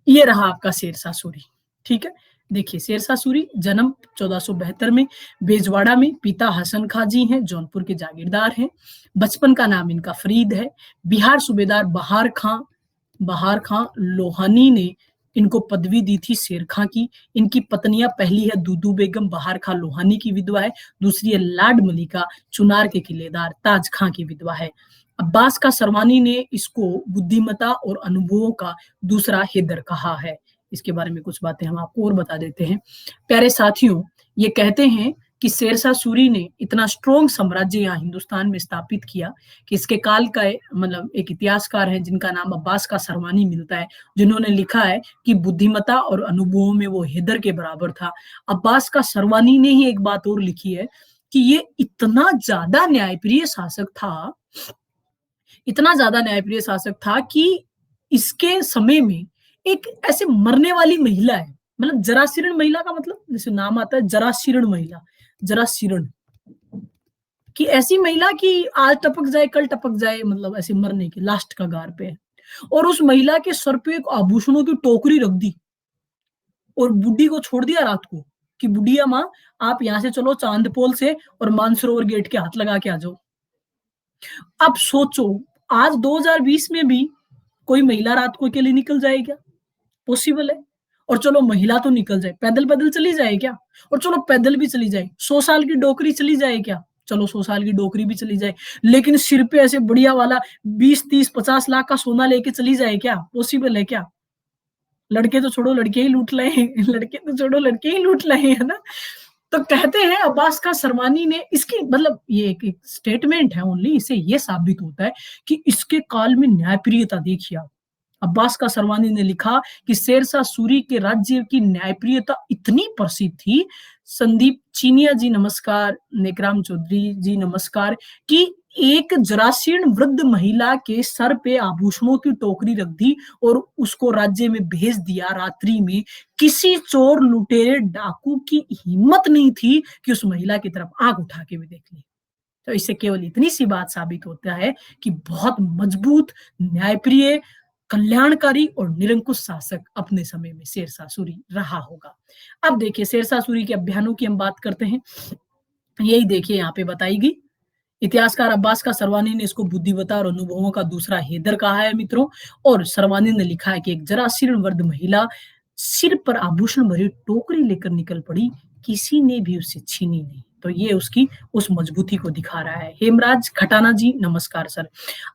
ये रहा आपका शेरशाह सूरी, ठीक है। देखिए शेरशाह सूरी जन्म 1472 में बेजवाड़ा में, पिता हसन खां जी हैं, जौनपुर के जागीरदार हैं। बचपन का नाम इनका फरीद है। बिहार सूबेदार बहार खां लोहानी ने इनको पदवी दी थी शेर खां की। इनकी पत्नियां, पहली है दूदू बेगम बहार खां लोहानी की विधवा है, दूसरी है लाड मलिका चुनार के किलेदार ताज खां की विधवा है। अब्बास का सरवानी ने इसको बुद्धिमता और अनुभवों का दूसरा हैदर कहा है। इसके बारे में कुछ बातें हम आपको और बता देते हैं। प्यारे साथियों, ये कहते हैं कि शेरशाह सूरी ने इतना स्ट्रॉन्ग साम्राज्य यहाँ हिंदुस्तान में स्थापित किया कि इसके काल का मतलब एक इतिहासकार है जिनका नाम अब्बास का सरवानी मिलता है, जिन्होंने लिखा है कि बुद्धिमता और अनुभवों में वो हैदर के बराबर था। अब्बास का सरवानी ने ही एक बात और लिखी है कि ये इतना ज्यादा न्यायप्रिय शासक था, इतना ज्यादा न्यायप्रिय शासक था कि इसके समय में एक ऐसे मरने वाली महिला है, मतलब जराशीर्ण महिला का मतलब जैसे नाम आता है जराशीर्ण महिला, जराशीर्ण कि ऐसी महिला की आज टपक जाए कल टपक जाए, मतलब ऐसे मरने की लास्ट का गार पे है। और उस महिला के सर पे एक आभूषणों की टोकरी रख दी और बुढ़ी को छोड़ दिया रात को कि बुढ़िया माँ आप यहाँ से चलो चांदपोल से और मानसरोवर गेट के हाथ लगा के आ जाओ। अब सोचो आज 2020 में भी कोई महिला रात को अकेले निकल जाए क्या? पॉसिबल है? और चलो महिला तो निकल जाए, पैदल पैदल चली जाए क्या? और चलो पैदल भी चली जाए, 100 साल की डोकरी चली जाए क्या? चलो 100 साल की डोकरी भी चली जाए, लेकिन सिर पे ऐसे बढ़िया वाला 20 30 50 लाख का सोना लेके चली जाए क्या? पॉसिबल है क्या? लड़के तो छोड़ो लड़के ही लूट लाए लड़के तो छोड़ो लड़के ही लूट लाए, है ना। तो कहते हैं अब्बास का सरवानी ने इसकी मतलब ये एक स्टेटमेंट है ओनली, इससे ये साबित होता है कि इसके काल में न्यायप्रियता देखिए आप। अब्बास का सरवानी ने लिखा कि शेरशाह सूरी के राज्य की न्यायप्रियता इतनी प्रसिद्ध थी, संदीप चीनिया जी नमस्कार, नेकराम चौधरी जी नमस्कार, कि एक जराशीर्ण वृद्ध महिला के सर पे आभूषणों की टोकरी रख दी और उसको राज्य में भेज दिया रात्रि में। किसी चोर लुटेरे डाकू की हिम्मत नहीं थी कि उस महिला की तरफ आंख उठा के भी देख ली। तो इससे केवल इतनी सी बात साबित होता है कि बहुत मजबूत, न्यायप्रिय, कल्याणकारी और निरंकुश शासक अपने समय में शेरशाह सूरी रहा होगा। अब देखिए शेरशाह सूरी के अभियानों की हम बात करते हैं। यही देखिए यहाँ पे बताएगी। इतिहासकार अब्बास का सरवानी ने इसको बुद्धिमता और अनुभवों का दूसरा हैदर कहा है मित्रों। और सरवानी ने लिखा है कि एक जराशीर्ण वृद्ध महिला सिर पर आभूषण भरी टोकरी लेकर निकल पड़ी, किसी ने भी उससे छीनी नहीं। तो ये उसकी उस मजबूती को दिखा रहा है। हेमराज खटाना जी नमस्कार सर।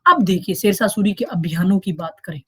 अब देखिए शेरशाह सूरी के अभियानों की बात करें।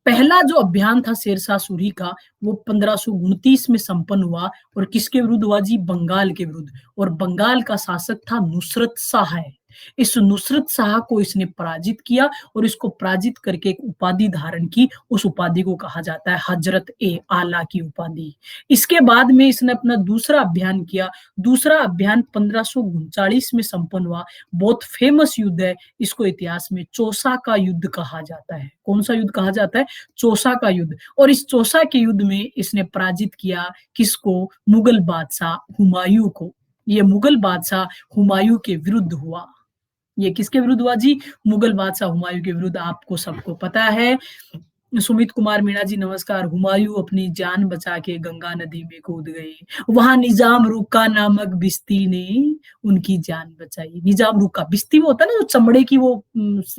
पहला जो अभियान था शेरशाह सूरी का वो 1529 में संपन्न हुआ और किसके विरुद्ध हुआ जी? बंगाल के विरुद्ध। और बंगाल का शासक था नुसरत शाह है। इस नुसरत शाह को इसने पराजित किया और इसको पराजित करके एक उपाधि धारण की। उस उपाधि को कहा जाता है हजरत ए आला की उपाधि। इसके बाद में इसने अपना दूसरा अभियान किया। दूसरा अभियान 1539 में संपन्न हुआ। बहुत फेमस युद्ध है, इसको इतिहास में चौसा का युद्ध कहा जाता है। कौन सा युद्ध कहा जाता है? चौसा का युद्ध। और इस चौसा के युद्ध में इसने पराजित किया किसको? मुगल बादशाह हुमायूं को। ये मुगल बादशाह हुमायूं के विरुद्ध हुआ। ये किसके विरुद्ध हुआ जी? मुगल बादशाह हुमायूं के विरुद्ध। आपको सबको पता है सुमित कुमार मीणा जी नमस्कार। हुमायूं अपनी जान बचा के गंगा नदी में कूद गए, वहां निजाम रुक्का नामक बिस्ती ने उनकी जान बचाई। निजाम रुक्का बिस्ती वो होता है ना, जो चमड़े की वो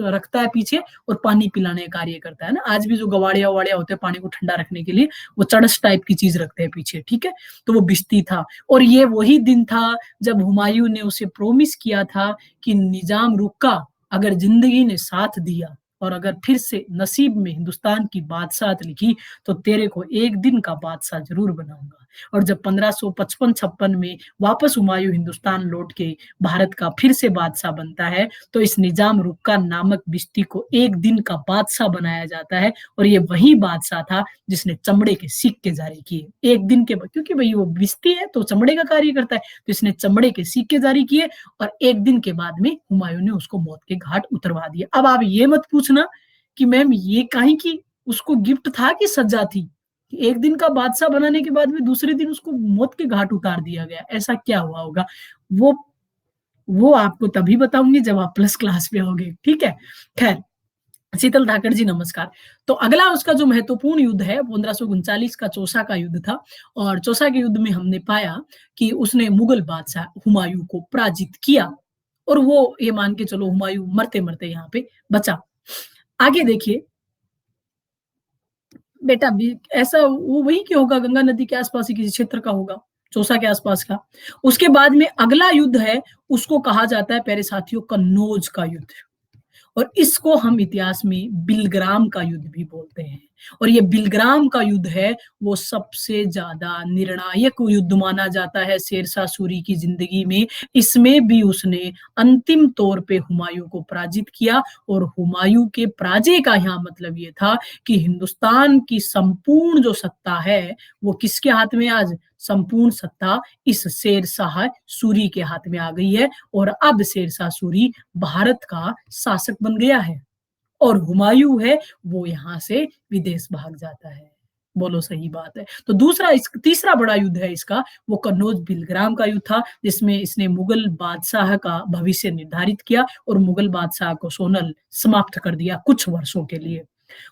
रखता है पीछे और पानी पिलाने का कार्य करता है ना। आज भी जो गवाड़िया ववाड़िया होते हैं पानी को ठंडा रखने के लिए, वो चड़स टाइप की चीज रखते हैं पीछे, ठीक है। तो वो बिस्ती था, और ये वही दिन था जब हुमायूं ने उसे प्रोमिस किया था कि निजाम रुक्का अगर जिंदगी ने साथ दिया और अगर फिर से नसीब में हिंदुस्तान की बादशाहत लिखी तो तेरे को एक दिन का बादशाह जरूर बनाऊंगा। और जब 1555-56 में वापस हुमायूं हिंदुस्तान लौट के भारत का फिर से बादशाह बनता है, तो इस निजाम रुक्का नामक बिस्ती को एक दिन का बादशाह बनाया जाता है। और ये वही बादशाह था जिसने चमड़े के सिक्के जारी किए एक दिन के बाद, क्योंकि भाई वो बिस्ती है तो चमड़े का कार्य करता है, तो इसने चमड़े के सिक्के जारी किए और एक दिन के बाद में हुमायूं ने उसको मौत के घाट उतरवा दिया। अब आप ये मत पूछना कि मैम ये काहे की उसको गिफ्ट था कि सजा थी, एक दिन का बादशाह बनाने के बाद में दूसरे दिन उसको मौत के घाट उतार दिया गया, ऐसा क्या हुआ होगा। वो वो आपको तभी बताऊंगी जब आप प्लस क्लास में होगे, ठीक है। खैर, शीतल धाकड़ जी नमस्कार। तो अगला उसका जो महत्वपूर्ण युद्ध है 1539 का चौसा का युद्ध था। और चौसा के युद्ध में हमने पाया कि उसने मुगल बादशाह हुमायूं को पराजित किया, और वो ये मान के चलो हुमायूं मरते मरते यहाँ पे बचा। आगे देखिए बेटा, ऐसा वो वही क्यों होगा, गंगा नदी के आसपास ही किसी क्षेत्र का होगा, चौसा के आसपास का। उसके बाद में अगला युद्ध है, उसको कहा जाता है प्यारे साथियों कन्नौज का युद्ध, और इसको हम इतिहास में बिलग्राम का युद्ध भी बोलते हैं। और ये बिलग्राम का युद्ध है वो सबसे ज्यादा निर्णायक युद्ध माना जाता है शेरशाह सूरी की जिंदगी में। इसमें भी उसने अंतिम तौर पे हुमायूं को पराजित किया, और हुमायूं के पराजय का यहाँ मतलब ये था कि हिंदुस्तान की संपूर्ण जो सत्ता है वो किसके हाथ में आज, संपूर्ण सत्ता इस शेरशाह सूरी के हाथ में आ गई है। और अब शेरशाह सूरी भारत का शासक बन गया है, और हुमायूं है वो यहाँ से विदेश भाग जाता है। बोलो सही बात है। तो तीसरा बड़ा युद्ध है इसका, वो कन्नौज बिलग्राम का युद्ध था, जिसमें इसने मुगल बादशाह का भविष्य निर्धारित किया और मुगल बादशाह को सोनल समाप्त कर दिया कुछ वर्षों के लिए।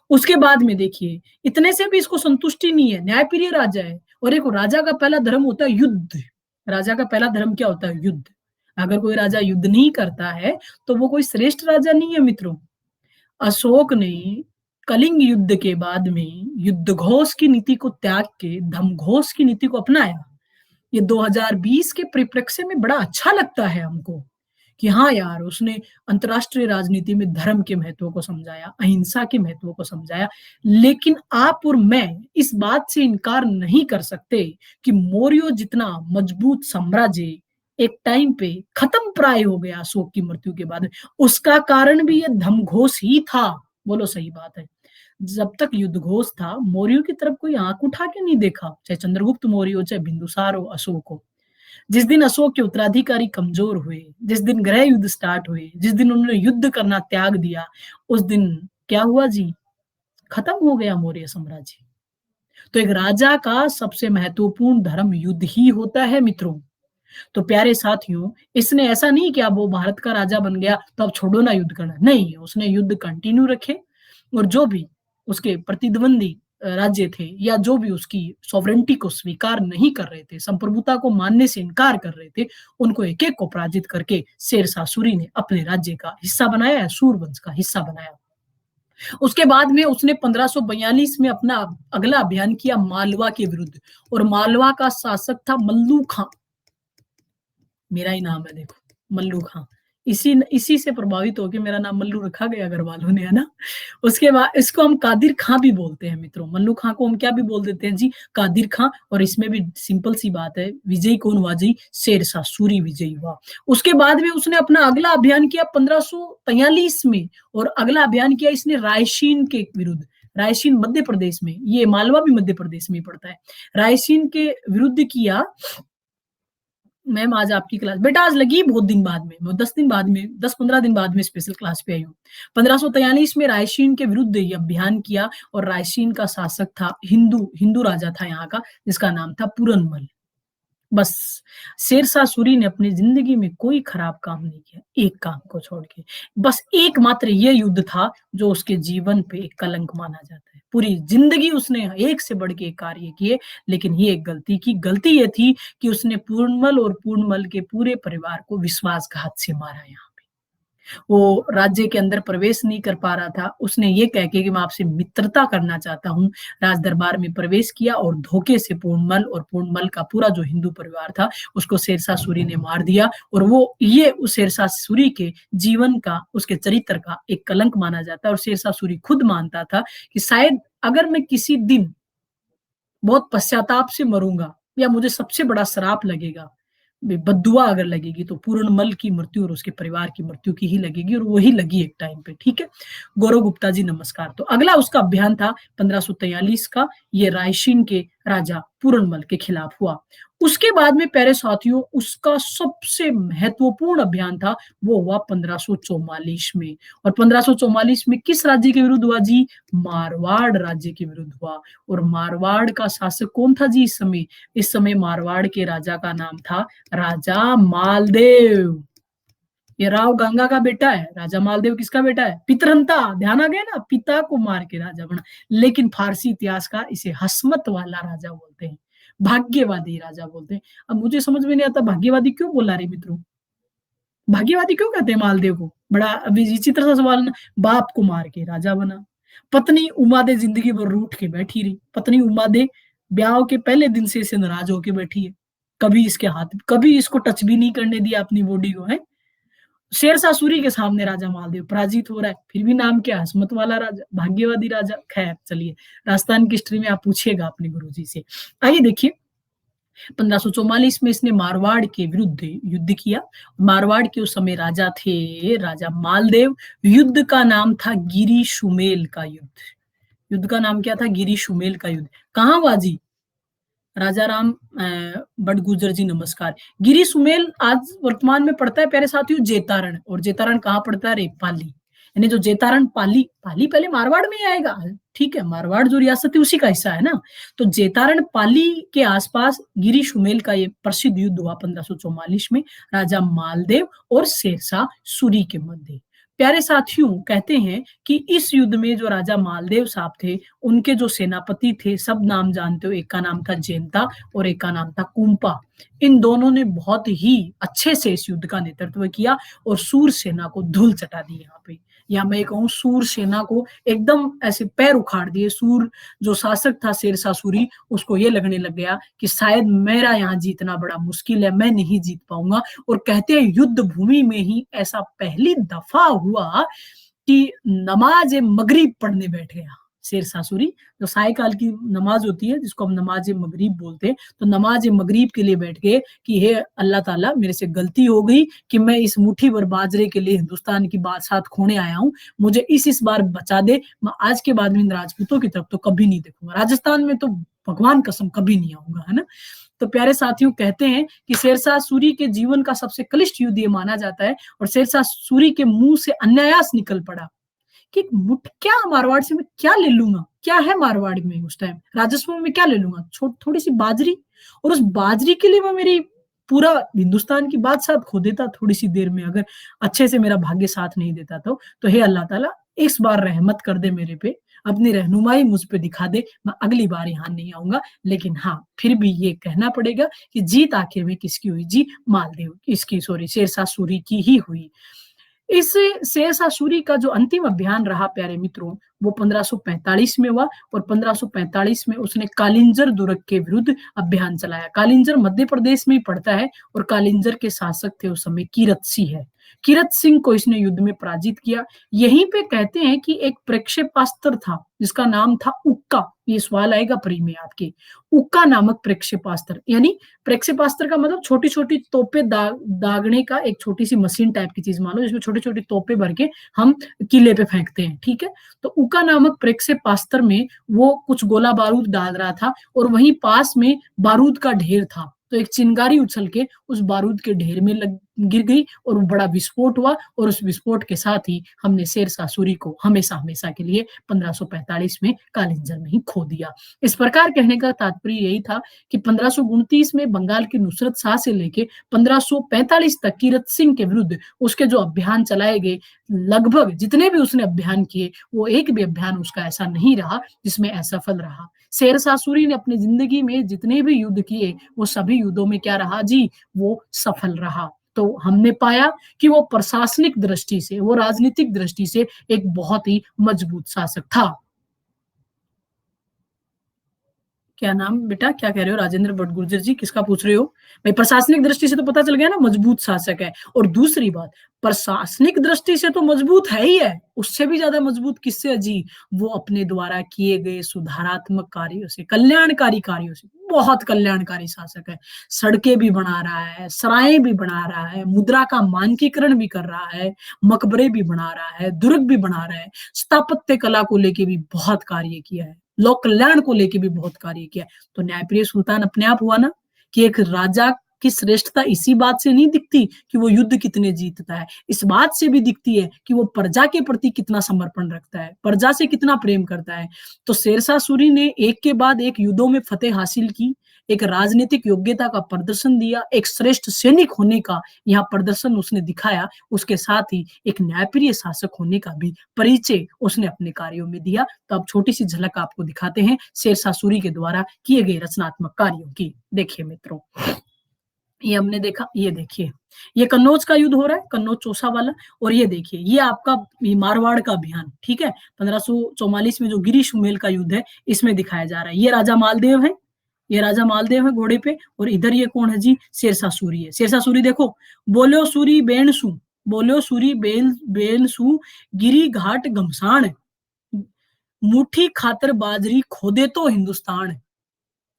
उसके बाद में देखिए, इतने से भी इसको संतुष्टि नहीं है, न्यायप्रिय राजा है। और एक राजा का पहला धर्म होता है युद्ध। राजा का पहला धर्म क्या होता है, युद्ध। अगर कोई राजा युद्ध नहीं करता है तो वो कोई श्रेष्ठ राजा नहीं है मित्रों। अशोक ने कलिंग युद्ध के बाद में युद्ध घोष की नीति को त्याग के धर्म घोष की नीति को अपनाया। ये 2020 के परिप्रेक्ष्य में बड़ा अच्छा लगता है हमको कि हाँ यार, उसने अंतरराष्ट्रीय राजनीति में धर्म के महत्व को समझाया, अहिंसा के महत्व को समझाया। लेकिन आप और मैं इस बात से इनकार नहीं कर सकते कि मौर्य जितना मजबूत साम्राज्य एक टाइम पे खत्म प्राय हो गया अशोक की मृत्यु के बाद, उसका कारण भी ये धर्मघोष ही था। बोलो सही बात है। जब तक युद्ध घोष था, मौर्यों की तरफ कोई आंख उठा के नहीं देखा, चाहे चंद्रगुप्त मौर्य हो, चाहे बिंदुसार हो, अशोक हो। जिस दिन अशोक के उत्तराधिकारी कमजोर हुए, जिस दिन गृह युद्ध स्टार्ट हुए, जिस दिन उन्होंने युद्ध करना त्याग दिया, उस दिन क्या हुआ जी, खत्म हो गया मौर्य साम्राज्य। तो एक राजा का सबसे महत्वपूर्ण धर्म युद्ध ही होता है मित्रों। तो प्यारे साथियों, इसने ऐसा नहीं कि अब वो भारत का राजा बन गया तो अब छोड़ो ना युद्ध करना, नहीं, उसने युद्ध कंटिन्यू रखे। और जो भी उसके प्रतिद्वंदी राज्य थे या जो भी उसकी सॉवरेंटी को स्वीकार नहीं कर रहे थे, संप्रभुता को मानने से इनकार कर रहे थे, उनको एक एक को पराजित करके शेरशाह सूरी ने अपने राज्य का हिस्सा बनाया, सूरवंश का हिस्सा बनाया। उसके बाद में उसने 1542 में अपना अगला अभियान किया मालवा के विरुद्ध, और मालवा का शासक था मल्लू खां। मेरा ही नाम है देखो, मल्लू खां। इसी से प्रभावित होकर मेरा नाम मल्लू रखा गया घर वालों ने, है ना। उसके बाद इसको हम कादिर खां भी बोलते हैं मित्रों। मल्लू खां को हम क्या भी बोल देते हैं जी, कादिर खां। और इसमें भी सिंपल सी बात है, विजयी कौन हुआ जी, शेरशाह सूरी विजयी हुआ। उसके बाद में उसने अपना अगला अभियान किया 1543 में, और अगला अभियान किया इसने रायसीन के विरुद्ध। रायसीन मध्य प्रदेश में, ये मालवा भी मध्य प्रदेश में पड़ता है। रायसीन के विरुद्ध किया। मैम आज आपकी क्लास बेटा आज लगी बहुत दिन बाद में, 10 दिन बाद में, 10-15 दिन बाद में स्पेशल क्लास पे आई हूँ। 1543 में रायसीन के विरुद्ध ये अभियान किया, और रायसीन का शासक था हिंदू राजा था यहाँ का, जिसका नाम था पूरनमल। बस शेरशाह सूरी ने अपनी जिंदगी में कोई खराब काम नहीं किया, एक काम को छोड़ के। बस एकमात्र ये युद्ध था जो उसके जीवन पे एक कलंक माना जाता है। पूरी जिंदगी उसने एक से बढ़ के एक कार्य किए, लेकिन ये एक गलती की। गलती ये थी कि उसने पूर्णमल और पूर्णमल के पूरे परिवार को विश्वासघात से मारा यहाँ पे। वो राज्य के अंदर प्रवेश नहीं कर पा रहा था। उसने ये कह के कि मैं आपसे मित्रता करना चाहता हूँ, राज दरबार में प्रवेश किया और धोखे से पूर्णमल और पूर्णमल का पूरा जो हिंदू परिवार था, उसको शेरशाह सूरी ने मार दिया। और वो ये उस शेरशाह सूरी के जीवन का, उसके चरित्र का एक कलंक माना जाता है। और शेरशाह सूरी खुद मानता था कि शायद अगर मैं किसी दिन बहुत पश्चाताप से मरूँगा या मुझे सबसे बड़ा श्राप लगेगा, बद्दुआ अगर लगेगी तो पूर्णमल की मृत्यु और उसके परिवार की मृत्यु की ही लगेगी, और वही लगी एक टाइम पे, ठीक है? गौरव गुप्ता जी नमस्कार। तो अगला उसका अभियान था 1543 का, ये रायसीन के राजा पूर्णमल के खिलाफ हुआ। उसके बाद में प्यारे साथियों, उसका सबसे महत्वपूर्ण अभियान था, वो हुआ 1544 में। और 1544 में किस राज्य के विरुद्ध हुआ जी? मारवाड़ राज्य के विरुद्ध हुआ। और मारवाड़ का शासक कौन था जी इस समय? इस समय मारवाड़ के राजा का नाम था राजा मालदेव। ये राव गंगा का बेटा है। राजा मालदेव किसका बेटा है? पितरंता। ध्यान आ गया ना, पिता को मार के राजा बना। लेकिन फारसी इतिहास का इसे हस्मत वाला राजा बोलते हैं, भाग्यवादी राजा बोलते हैं। अब मुझे समझ में नहीं आता भाग्यवादी क्यों बोला रे मित्रों? भाग्यवादी क्यों कहते हैं मालदेव को? बड़ा अभी विचित्र सा सवाल ना। बाप को मार के राजा बना, पत्नी उमादे जिंदगी भर रूठ के बैठी रही। पत्नी उमादे ब्याह के पहले दिन से इसे नाराज होके बैठी है, कभी इसके हाथ, कभी इसको टच भी नहीं करने दिया अपनी बॉडी को, है। शेरशाह सूरी के सामने राजा मालदेव पराजित हो रहा है, फिर भी नाम क्या? हसमत वाला राजा, भाग्यवादी राजा। खैर चलिए, राजस्थान की हिस्ट्री में आप पूछिएगा अपने गुरुजी से। आइए देखिए, 1544 में इसने मारवाड़ के विरुद्ध युद्ध किया। मारवाड़ के उस समय राजा थे राजा मालदेव। युद्ध का नाम था गिरी शुमेल का युद्ध। युद्ध का नाम क्या था? गिरी शुमेल का युद्ध। कहाँ हुआ जी? राजा राम बड़गुजर जी नमस्कार। गिरी सुमेल आज वर्तमान में पड़ता है प्यारे साथियों जेतारण। और जेतारण कहाँ पड़ता है? रे पाली। यानी जो जेतारण पाली, पाली पहले मारवाड़ में ही आएगा, ठीक है, मारवाड़ जो रियासत है उसी का हिस्सा है ना। तो जेतारण पाली के आसपास गिरी शुमेल का ये प्रसिद्ध युद्ध हुआ 1544 में, राजा मालदेव और शेरशाह सूरी के मध्य। प्यारे साथियों, कहते हैं कि इस युद्ध में जो राजा मालदेव साहब थे, उनके जो सेनापति थे, सब नाम जानते हो, एक का नाम था जेंता और एक का नाम था कुंपा। इन दोनों ने बहुत ही अच्छे से इस युद्ध का नेतृत्व किया और सूर सेना को धूल चटा दी यहाँ पे। या मैं कहूँ सूर सेना को एकदम ऐसे पैर उखाड़ दिए। सूर जो शासक था शेरशाह सूरी, उसको ये लगने लग गया कि शायद मेरा यहाँ जीतना बड़ा मुश्किल है, मैं नहीं जीत पाऊंगा। और कहते हैं युद्ध भूमि में ही ऐसा पहली दफा हुआ कि नमाज मगरिब पढ़ने बैठ गया शेरशाह सूरी। जो सायकाल की नमाज होती है जिसको हम नमाज मगरिब बोलते हैं, तो नमाज मगरिब के लिए बैठ गए कि हे अल्लाह ताला, मेरे से गलती हो गई कि मैं इस मुट्ठी भर बाजरे के लिए हिंदुस्तान की बादशाह खोने आया हूँ, मुझे इस बार बचा दे। मैं आज के बाद में इन राजपूतों की तरफ तो कभी नहीं देखूंगा, राजस्थान में तो भगवान कसम कभी नहीं आऊंगा, है ना। तो प्यारे साथियों, कहते हैं कि शेरशाह सूरी के जीवन का सबसे कलिष्ठ युद्ध ये माना जाता है। और शेरशाह सूरी के मुंह से अन्यायास निकल पड़ा कि मुठ क्या मारवाड़ से मैं क्या ले लूंगा, क्या है मारवाड़ में उस टाइम, राजस्व में क्या ले लूंगा, थोड़ी सी बाजरी। और उस बाजरी के लिए मैं मेरी पूरा हिंदुस्तान की बादशाह खो देता थोड़ी सी देर में, अगर अच्छे से मेरा भाग्य साथ नहीं देता तो हे अल्लाह ताला, इस बार रहमत कर दे मेरे पे, अपनी रहनुमाई मुझ पे दिखा दे, मैं अगली बार यहाँ नहीं आऊंगा। लेकिन हाँ, फिर भी ये कहना पड़ेगा कि जीत आखिर में किसकी हुई जी? मालदेव, इसकी, सॉरी, शेरशाह सूरी की ही हुई। इस शेरशाह सूरी का जो अंतिम अभियान रहा प्यारे मित्रों, वो 1545 में हुआ। और 1545 में उसने कालिंजर दुर्ग के विरुद्ध अभियान चलाया। कालिंजर मध्य प्रदेश में ही पड़ता है और कालिंजर के शासक थे उस समय कीरत सिंह है। कीरत सिंह को इसने युद्ध में पराजित किया। यहीं पे कहते हैं कि एक प्रक्षेपास्त्र था जिसका नाम था उक्का। ये सवाल आएगा परी में आपके, उक्का नामक प्रक्षेपास्त्र, यानी प्रक्षेपास्त्र का मतलब छोटी छोटी तोपे दागने का एक छोटी सी मशीन टाइप की चीज मानो, जिसमें छोटी छोटी तोपे भर के हम किले पे फेंकते हैं, ठीक है। तो उक्का नामक प्रक्षेपास्त्र में वो कुछ गोला बारूद डाल रहा था और वहीं पास में बारूद का ढेर था। तो एक चिंगारी उछल के उस बारूद के ढेर में गिर गई और वो बड़ा विस्फोट हुआ और उस विस्फोट के साथ ही हमने शेरशाह सूरी को हमेशा हमेशा के लिए 1545 में कालिंजर में ही खो दिया। इस प्रकार कहने का तात्पर्य यही था कि 1529 में बंगाल की नुसरत शाह से लेके 1545 तक कीरत सिंह के विरुद्ध उसके जो अभियान चलाए गए, लगभग जितने भी उसने अभियान किए, वो एक भी अभियान उसका ऐसा नहीं रहा जिसमें असफल रहा। शेरशाह सूरी ने अपनी जिंदगी में जितने भी युद्ध किए, वो सभी युद्धों में क्या रहा जी, वो सफल रहा। तो हमने पाया कि वो प्रशासनिक दृष्टि से, वो राजनीतिक दृष्टि से एक बहुत ही मजबूत शासक था। क्या नाम बेटा, क्या कह रहे हो राजेंद्र भट्ट गुर्जर जी, किसका पूछ रहे हो? भाई प्रशासनिक दृष्टि से तो पता चल गया ना, मजबूत शासक है। और दूसरी बात, प्रशासनिक दृष्टि से तो मजबूत है ही है, उससे भी ज्यादा मजबूत किससे जी, वो अपने द्वारा किए गए सुधारात्मक कार्यों से, कल्याणकारी कार्यों से। बहुत कल्याणकारी शासक है। सड़कें भी बना रहा है, सराय भी बना रहा है, मुद्रा का मानकीकरण भी कर रहा है, मकबरे भी बना रहा है, दुर्ग भी बना रहा है, स्थापत्य कला को लेके भी बहुत कार्य किया है, लोक कल्याण को लेके भी बहुत कार्य किया। तो न्यायप्रिय सुल्तान अपने आप हुआ ना, कि एक राजा की श्रेष्ठता इसी बात से नहीं दिखती कि वो युद्ध कितने जीतता है, इस बात से भी दिखती है कि वो प्रजा के प्रति कितना समर्पण रखता है, प्रजा से कितना प्रेम करता है। तो शेरशाह सूरी ने एक के बाद एक युद्धों में फतेह हासिल की, एक राजनीतिक योग्यता का प्रदर्शन दिया, एक श्रेष्ठ सैनिक होने का यहाँ प्रदर्शन उसने दिखाया, उसके साथ ही एक न्यायप्रिय शासक होने का भी परिचय उसने अपने कार्यों में दिया। तो अब छोटी सी झलक आपको दिखाते हैं शेरशाह सूरी के द्वारा किए गए रचनात्मक कार्यों की। देखिए मित्रों, ये हमने देखा, ये देखिए, ये कन्नौज का युद्ध हो रहा है, कन्नौज चौसा वाला। और ये देखिए, ये आपका मारवाड़ का अभियान, ठीक है, 1544 में जो गिरी सुमेल का युद्ध है, इसमें दिखाया जा रहा है। ये राजा मालदेव है, ये राजा मालदेव है घोड़े पे, और इधर ये कौन है जी, शेरशाह सूरी है। शेरशाह सूरी देखो, बोलो सूरी बेन सू, बोलो सूरी बेल बेल सू, गिरी घाट घमसान, मुट्ठी खातर बाजरी खोदे तो हिंदुस्तान।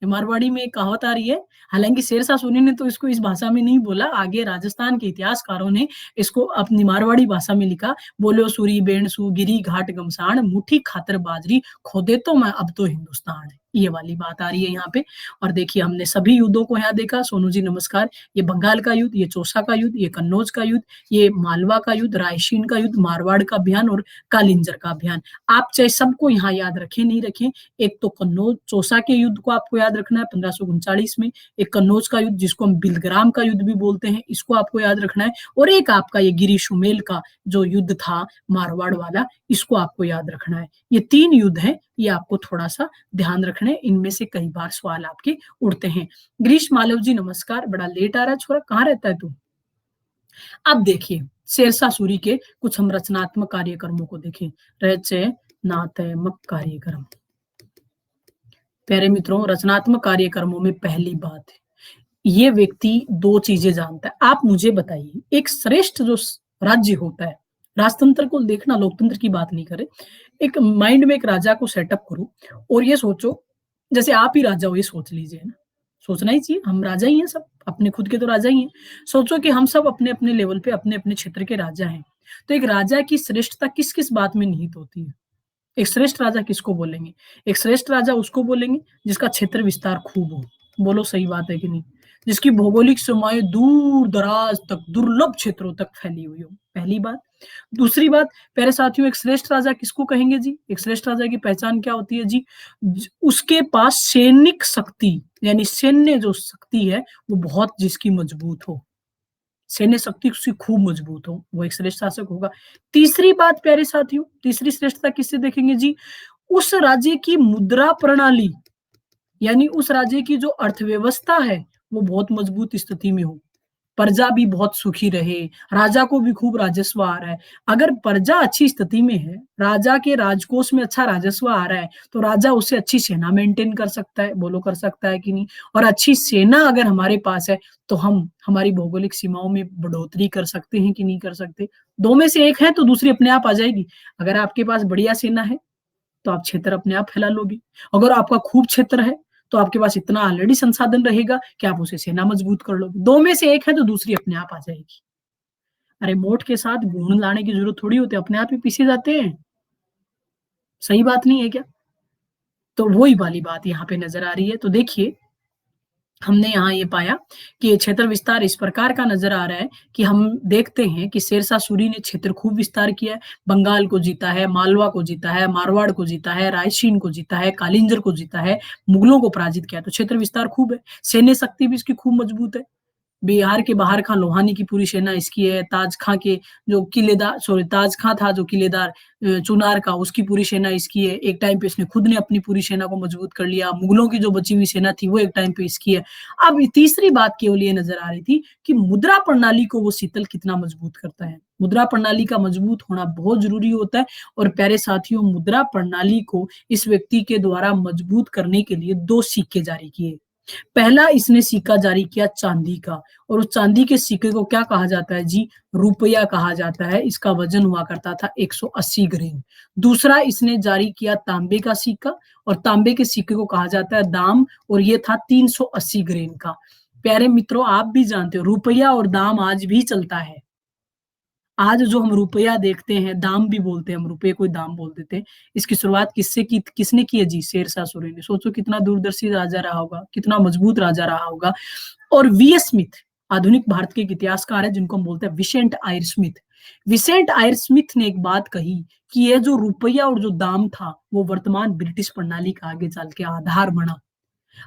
मारवाड़ी में एक कहावत आ रही है, हालांकि शेरशाह सूरी ने तो इसको इस भाषा में नहीं बोला, आगे राजस्थान के इतिहासकारों ने इसको अपनी मारवाड़ी भाषा में लिखा, बोलो सूरी बेण सू गिरी घाट गमसान, मुट्ठी खातर बाजरी खोदे तो मैं अब तो हिंदुस्तान है। ये वाली बात आ रही है यहाँ पे। और देखिए, हमने सभी युद्धों को यहाँ देखा। सोनू जी नमस्कार। ये बंगाल का युद्ध, ये चौसा का युद्ध, ये कन्नौज का युद्ध, ये मालवा का युद्ध, रायसीन का युद्ध, मारवाड़ का अभियान और कालिंजर का अभियान। आप चाहे सबको यहाँ याद रखें नहीं रखें, एक तो कन्नौज चौसा के युद्ध को आपको याद रखना है 1539 में, एक कन्नौज का युद्ध जिसको हम बिलग्राम का युद्ध भी बोलते हैं, इसको आपको याद रखना है, और एक आपका ये गिरी सुमेल का जो युद्ध था मारवाड़ वाला, इसको आपको याद रखना है। ये 3 युद्ध हैं, ये आपको थोड़ा सा ध्यान रखना है, इनमें से कई बार सवाल आपके उड़ते हैं। ग्रीश मालव जी नमस्कार, बड़ा लेट आ रहा है छोरा, कहाँ रहता है तू? अब देखिए, शेरशाह सूरी के कुछ हम रचनात्मक कार्यक्रमों को देखें। रचनात्मक कार्यक्रम, प्यारे मित्रों, रचनात्मक कार्यक्रमों में पहली बात है, ये व्यक्ति 2 चीजें जानता है। आप मुझे बताइए, एक श्रेष्ठ जो राज्य होता है, राजतंत्र को देखना, लोकतंत्र की बात नहीं करे, एक माइंड में एक राजा को सेटअप करो और ये सोचो, जैसे आप ही राजा हो, ये सोच लीजिए ना, सोचना ही चाहिए, हम राजा ही हैं सब, अपने खुद के तो राजा ही हैं। सोचो कि हम सब अपने अपने लेवल पे अपने अपने क्षेत्र के राजा हैं। तो एक राजा की श्रेष्ठता किस किस बात में निहित होती है? एक श्रेष्ठ राजा किसको बोलेंगे? एक श्रेष्ठ राजा उसको बोलेंगे जिसका क्षेत्र विस्तार खूब हो। बोलो सही बात है कि नहीं? जिसकी भौगोलिक सीमाएं दूर दराज तक, दुर्लभ क्षेत्रों तक फैली हुई हो, पहली बात। दूसरी बात, प्यारे साथियों, एक श्रेष्ठ राजा किसको कहेंगे जी? एक श्रेष्ठ राजा की पहचान क्या होती है जी? उसके पास सैनिक शक्ति, यानी सैन्य जो शक्ति है वो बहुत जिसकी मजबूत हो, सैन्य शक्ति उसकी खूब मजबूत हो, वो एक श्रेष्ठ शासक होगा। तीसरी बात प्यारे साथियों, तीसरी श्रेष्ठता किससे देखेंगे जी? उस राज्य की मुद्रा प्रणाली, यानी उस राज्य की जो अर्थव्यवस्था है वो बहुत मजबूत स्थिति में हो, प्रजा भी बहुत सुखी रहे, राजा को भी खूब राजस्व आ रहा है। अगर प्रजा अच्छी स्थिति में है, राजा के राजकोष में अच्छा राजस्व आ रहा है, तो राजा उससे अच्छी सेना मेंटेन कर सकता है। बोलो कर सकता है कि नहीं? और अच्छी सेना अगर हमारे पास है तो हम हमारी भौगोलिक सीमाओं में बढ़ोतरी कर सकते हैं कि नहीं कर सकते? 2 में से एक है तो दूसरी अपने आप आ जाएगी। अगर आपके पास बढ़िया सेना है तो आप क्षेत्र अपने आप फैला लोगे। अगर आपका खूब क्षेत्र है तो आपके पास इतना ऑलरेडी संसाधन रहेगा कि आप उसे सेना मजबूत कर लोगे। 2 में से एक है तो दूसरी अपने आप आ जाएगी। अरे मोठ के साथ घून लाने की जरूरत थोड़ी होती है, अपने आप ही पीसे जाते हैं। सही बात नहीं है क्या? तो वही वाली बात यहाँ पे नजर आ रही है। तो देखिए, हमने यहाँ ये पाया कि ये क्षेत्र विस्तार इस प्रकार का नज़र आ रहा है कि हम देखते हैं कि शेरशाह सूरी ने क्षेत्र खूब विस्तार किया है, बंगाल को जीता है, मालवा को जीता है, मारवाड़ को जीता है, रायसीन को जीता है, कालिंजर को जीता है, मुगलों को पराजित किया है, तो क्षेत्र विस्तार खूब है। सैन्य शक्ति भी इसकी खूब मजबूत है। बिहार के बाहर खां लोहानी की पूरी सेना इसकी है, ताज खां के जो किलेदार सॉरी ताज खां था जो किलेदार चुनार का उसकी पूरी सेना इसकी है। एक टाइम पे इसने खुद ने अपनी पूरी सेना को मजबूत कर लिया। मुगलों की जो बची हुई सेना थी वो एक टाइम पे इसकी है। अब तीसरी बात केवल ये नजर आ रही थी कि मुद्रा प्रणाली को वो शीतल कितना मजबूत करता है। मुद्रा प्रणाली का मजबूत होना बहुत जरूरी होता है और प्यारे साथियों मुद्रा प्रणाली को इस व्यक्ति के द्वारा मजबूत करने के लिए 2 सिक्के जारी किए। पहला इसने सिक्का जारी किया चांदी का और उस चांदी के सिक्के को क्या कहा जाता है जी? रुपया कहा जाता है। इसका वजन हुआ करता था 180 ग्राम। दूसरा इसने जारी किया तांबे का सिक्का और तांबे के सिक्के को कहा जाता है दाम और ये था 380 ग्राम का। प्यारे मित्रों आप भी जानते हो रुपया और दाम आज भी चलता है। आज जो हम रुपया देखते हैं, दाम भी बोलते हैं हम, रुपये को ही दाम बोल देते हैं। इसकी शुरुआत किसने की है जी? शेरशाह सूरी ने। सोचो कितना दूरदर्शी राजा रहा होगा, कितना मजबूत राजा रहा होगा। और वी.एस. स्मिथ आधुनिक भारत के एक इतिहासकार है जिनको हम बोलते हैं विसेंट आयर स्मिथ। विसेंट आयर स्मिथ ने एक बात कही कि ये जो रुपया और जो दाम था, वो वर्तमान ब्रिटिश प्रणाली का आगे चल के आधार बना।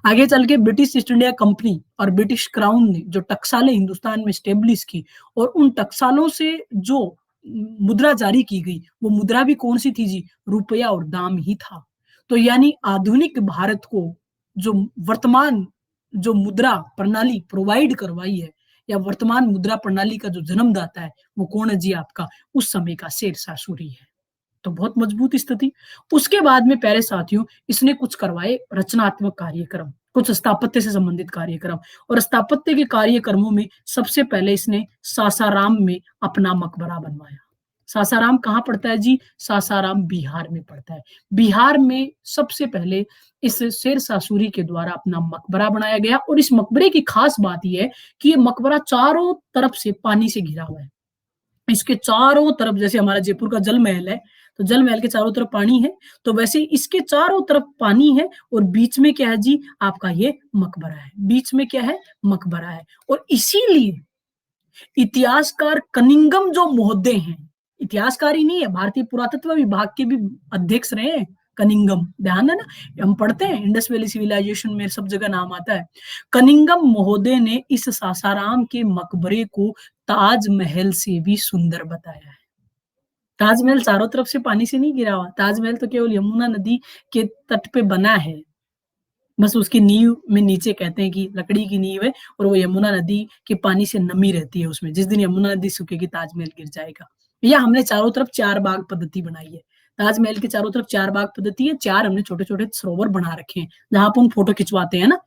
आगे चल के ब्रिटिश ईस्ट इंडिया कंपनी और ब्रिटिश क्राउन ने जो टकसालें हिंदुस्तान में स्टेब्लिश की और उन टकसालों से जो मुद्रा जारी की गई वो मुद्रा भी कौन सी थी जी? रुपया और दाम ही था। तो यानी आधुनिक भारत को जो वर्तमान जो मुद्रा प्रणाली प्रोवाइड करवाई है या वर्तमान मुद्रा प्रणाली का जो जन्मदाता है वो कौन है जी? आपका उस समय का शेरशाह सूरी है। तो बहुत मजबूत स्थिति। उसके बाद में प्यारे साथियों इसने कुछ करवाए रचनात्मक कार्यक्रम, कुछ स्थापत्य से संबंधित कार्यक्रम और स्थापत्य के कार्यक्रमों में सबसे पहले इसने सासाराम में अपना मकबरा बनवाया। सासाराम कहाँ पड़ता है जी? सासाराम बिहार में पड़ता है। बिहार में सबसे पहले इस शेरशाह सूरी के द्वारा अपना मकबरा बनाया गया और इस मकबरे की खास बात ये है कि ये मकबरा चारों तरफ से पानी से घिरा हुआ है। इसके चारों तरफ जैसे हमारा जयपुर का जल महल है, तो जल महल के चारों तरफ पानी है, तो वैसे इसके चारों तरफ पानी है और बीच में क्या है जी? आपका ये मकबरा है। बीच में क्या है? मकबरा है। और इसीलिए इतिहासकार कनिंघम जो महोदय हैं, इतिहासकार ही नहीं है, भारतीय पुरातत्व विभाग के भी अध्यक्ष रहे हैं कनिंघम, ध्यान है ना? हम पढ़ते हैं इंडस वैली सिविलाइजेशन में सब जगह नाम आता है। कनिंघम महोदय ने इस सासाराम के मकबरे को ताजमहल से भी सुंदर बताया है। ताजमहल चारों तरफ से पानी से नहीं घिरा हुआ, ताजमहल तो केवल यमुना नदी के तट पे बना है। बस उसकी नींव में नीचे कहते हैं कि लकड़ी की नींव है और वो यमुना नदी के पानी से नमी रहती है उसमें। जिस दिन यमुना नदी सूखेगी ताजमहल गिर जाएगा। या हमने चारों तरफ 4 बाग पद्धति बनाई है। ताजमहल के चारों तरफ 4 बाग पद्धति है, 4 हमने छोटे-छोटे सरोवर बना रखे हैं, जहाँ पे हम फोटो खिंचवाते हैं ना।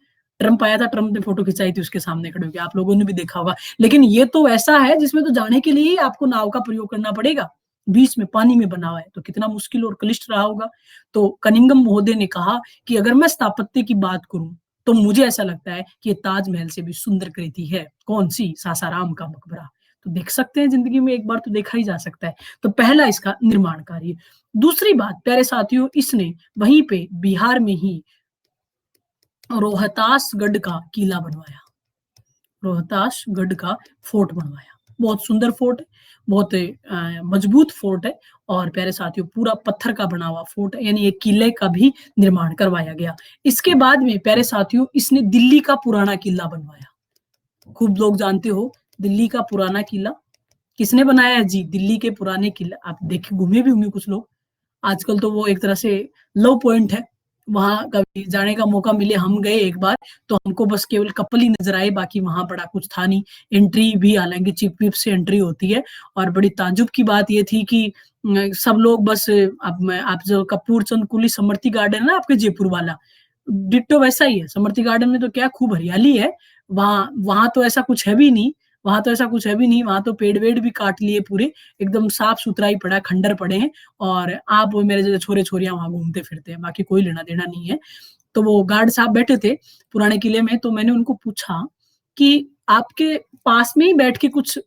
ट्रम्प आया था, ट्रम्प ने फोटो खिंचाई थी उसके सामने खड़े होके, आप लोगों ने भी देखा होगा। लेकिन ये तो ऐसा है जिसमें तो जाने के लिए ही आपको नाव का प्रयोग करना पड़ेगा। बीच में पानी में बना हुआ है, तो कितना मुश्किल और क्लिष्ट रहा होगा। तो कनिंघम महोदय ने कहा कि अगर मैं स्थापत्य की बात करूं तो मुझे ऐसा लगता है कि ये ताजमहल से भी सुंदर कृति है। कौन सी? सासाराम का मकबरा। तो देख सकते हैं जिंदगी में एक बार तो देखा ही जा सकता है। तो पहला इसका निर्माण कार्य। दूसरी बात प्यारे साथियों इसने वहीं पे बिहार में ही रोहतासगढ़ का किला बनवाया। रोहतासगढ़ का फोर्ट बनवाया। बहुत सुंदर फोर्ट है, बहुत मजबूत फोर्ट है और प्यारे साथियों पूरा पत्थर का बना हुआ फोर्ट है, यानी एक किले का भी निर्माण करवाया गया। इसके बाद में प्यारे साथियों इसने दिल्ली का पुराना किला बनवाया। खूब लोग जानते हो दिल्ली का पुराना किला किसने बनाया है जी? दिल्ली के पुराने किला आप देखे घूमे भी होंगे कुछ लोग। आजकल तो वो एक तरह से लव पॉइंट है। वहाँ कभी जाने का मौका मिले, हम गए एक बार, तो हमको बस केवल कपल ही नज़र आए, बाकी वहाँ बड़ा कुछ था नहीं। एंट्री भी हालाँकि चिप-विप से एंट्री होती है और बड़ी ताज्जुब की बात ये थी कि सब लोग बस अब आप जो कपूर चंद कुली समृति गार्डन है ना आपके जयपुर वाला, डिट्टो वैसा ही है। समृति गार्डन में तो क्या खूब हरियाली है, वहाँ वहाँ तो ऐसा कुछ है भी नहीं। वहाँ तो ऐसा कुछ है भी नहीं, वहाँ तो पेड़-वेड़ भी काट लिए पूरे, एकदम साफ-सुथरा ही पड़ा है, खंडर पड़े हैं और आप और मेरे जैसे छोरे-छोरियाँ वहाँ घूमते-फिरते हैं, बाकी कोई लेना-देना नहीं है। तो वो गार्ड साहब बैठे थे पुराने किले में, तो मैंने उनको पूछा कि आपके पास में ही बैठ के कुछ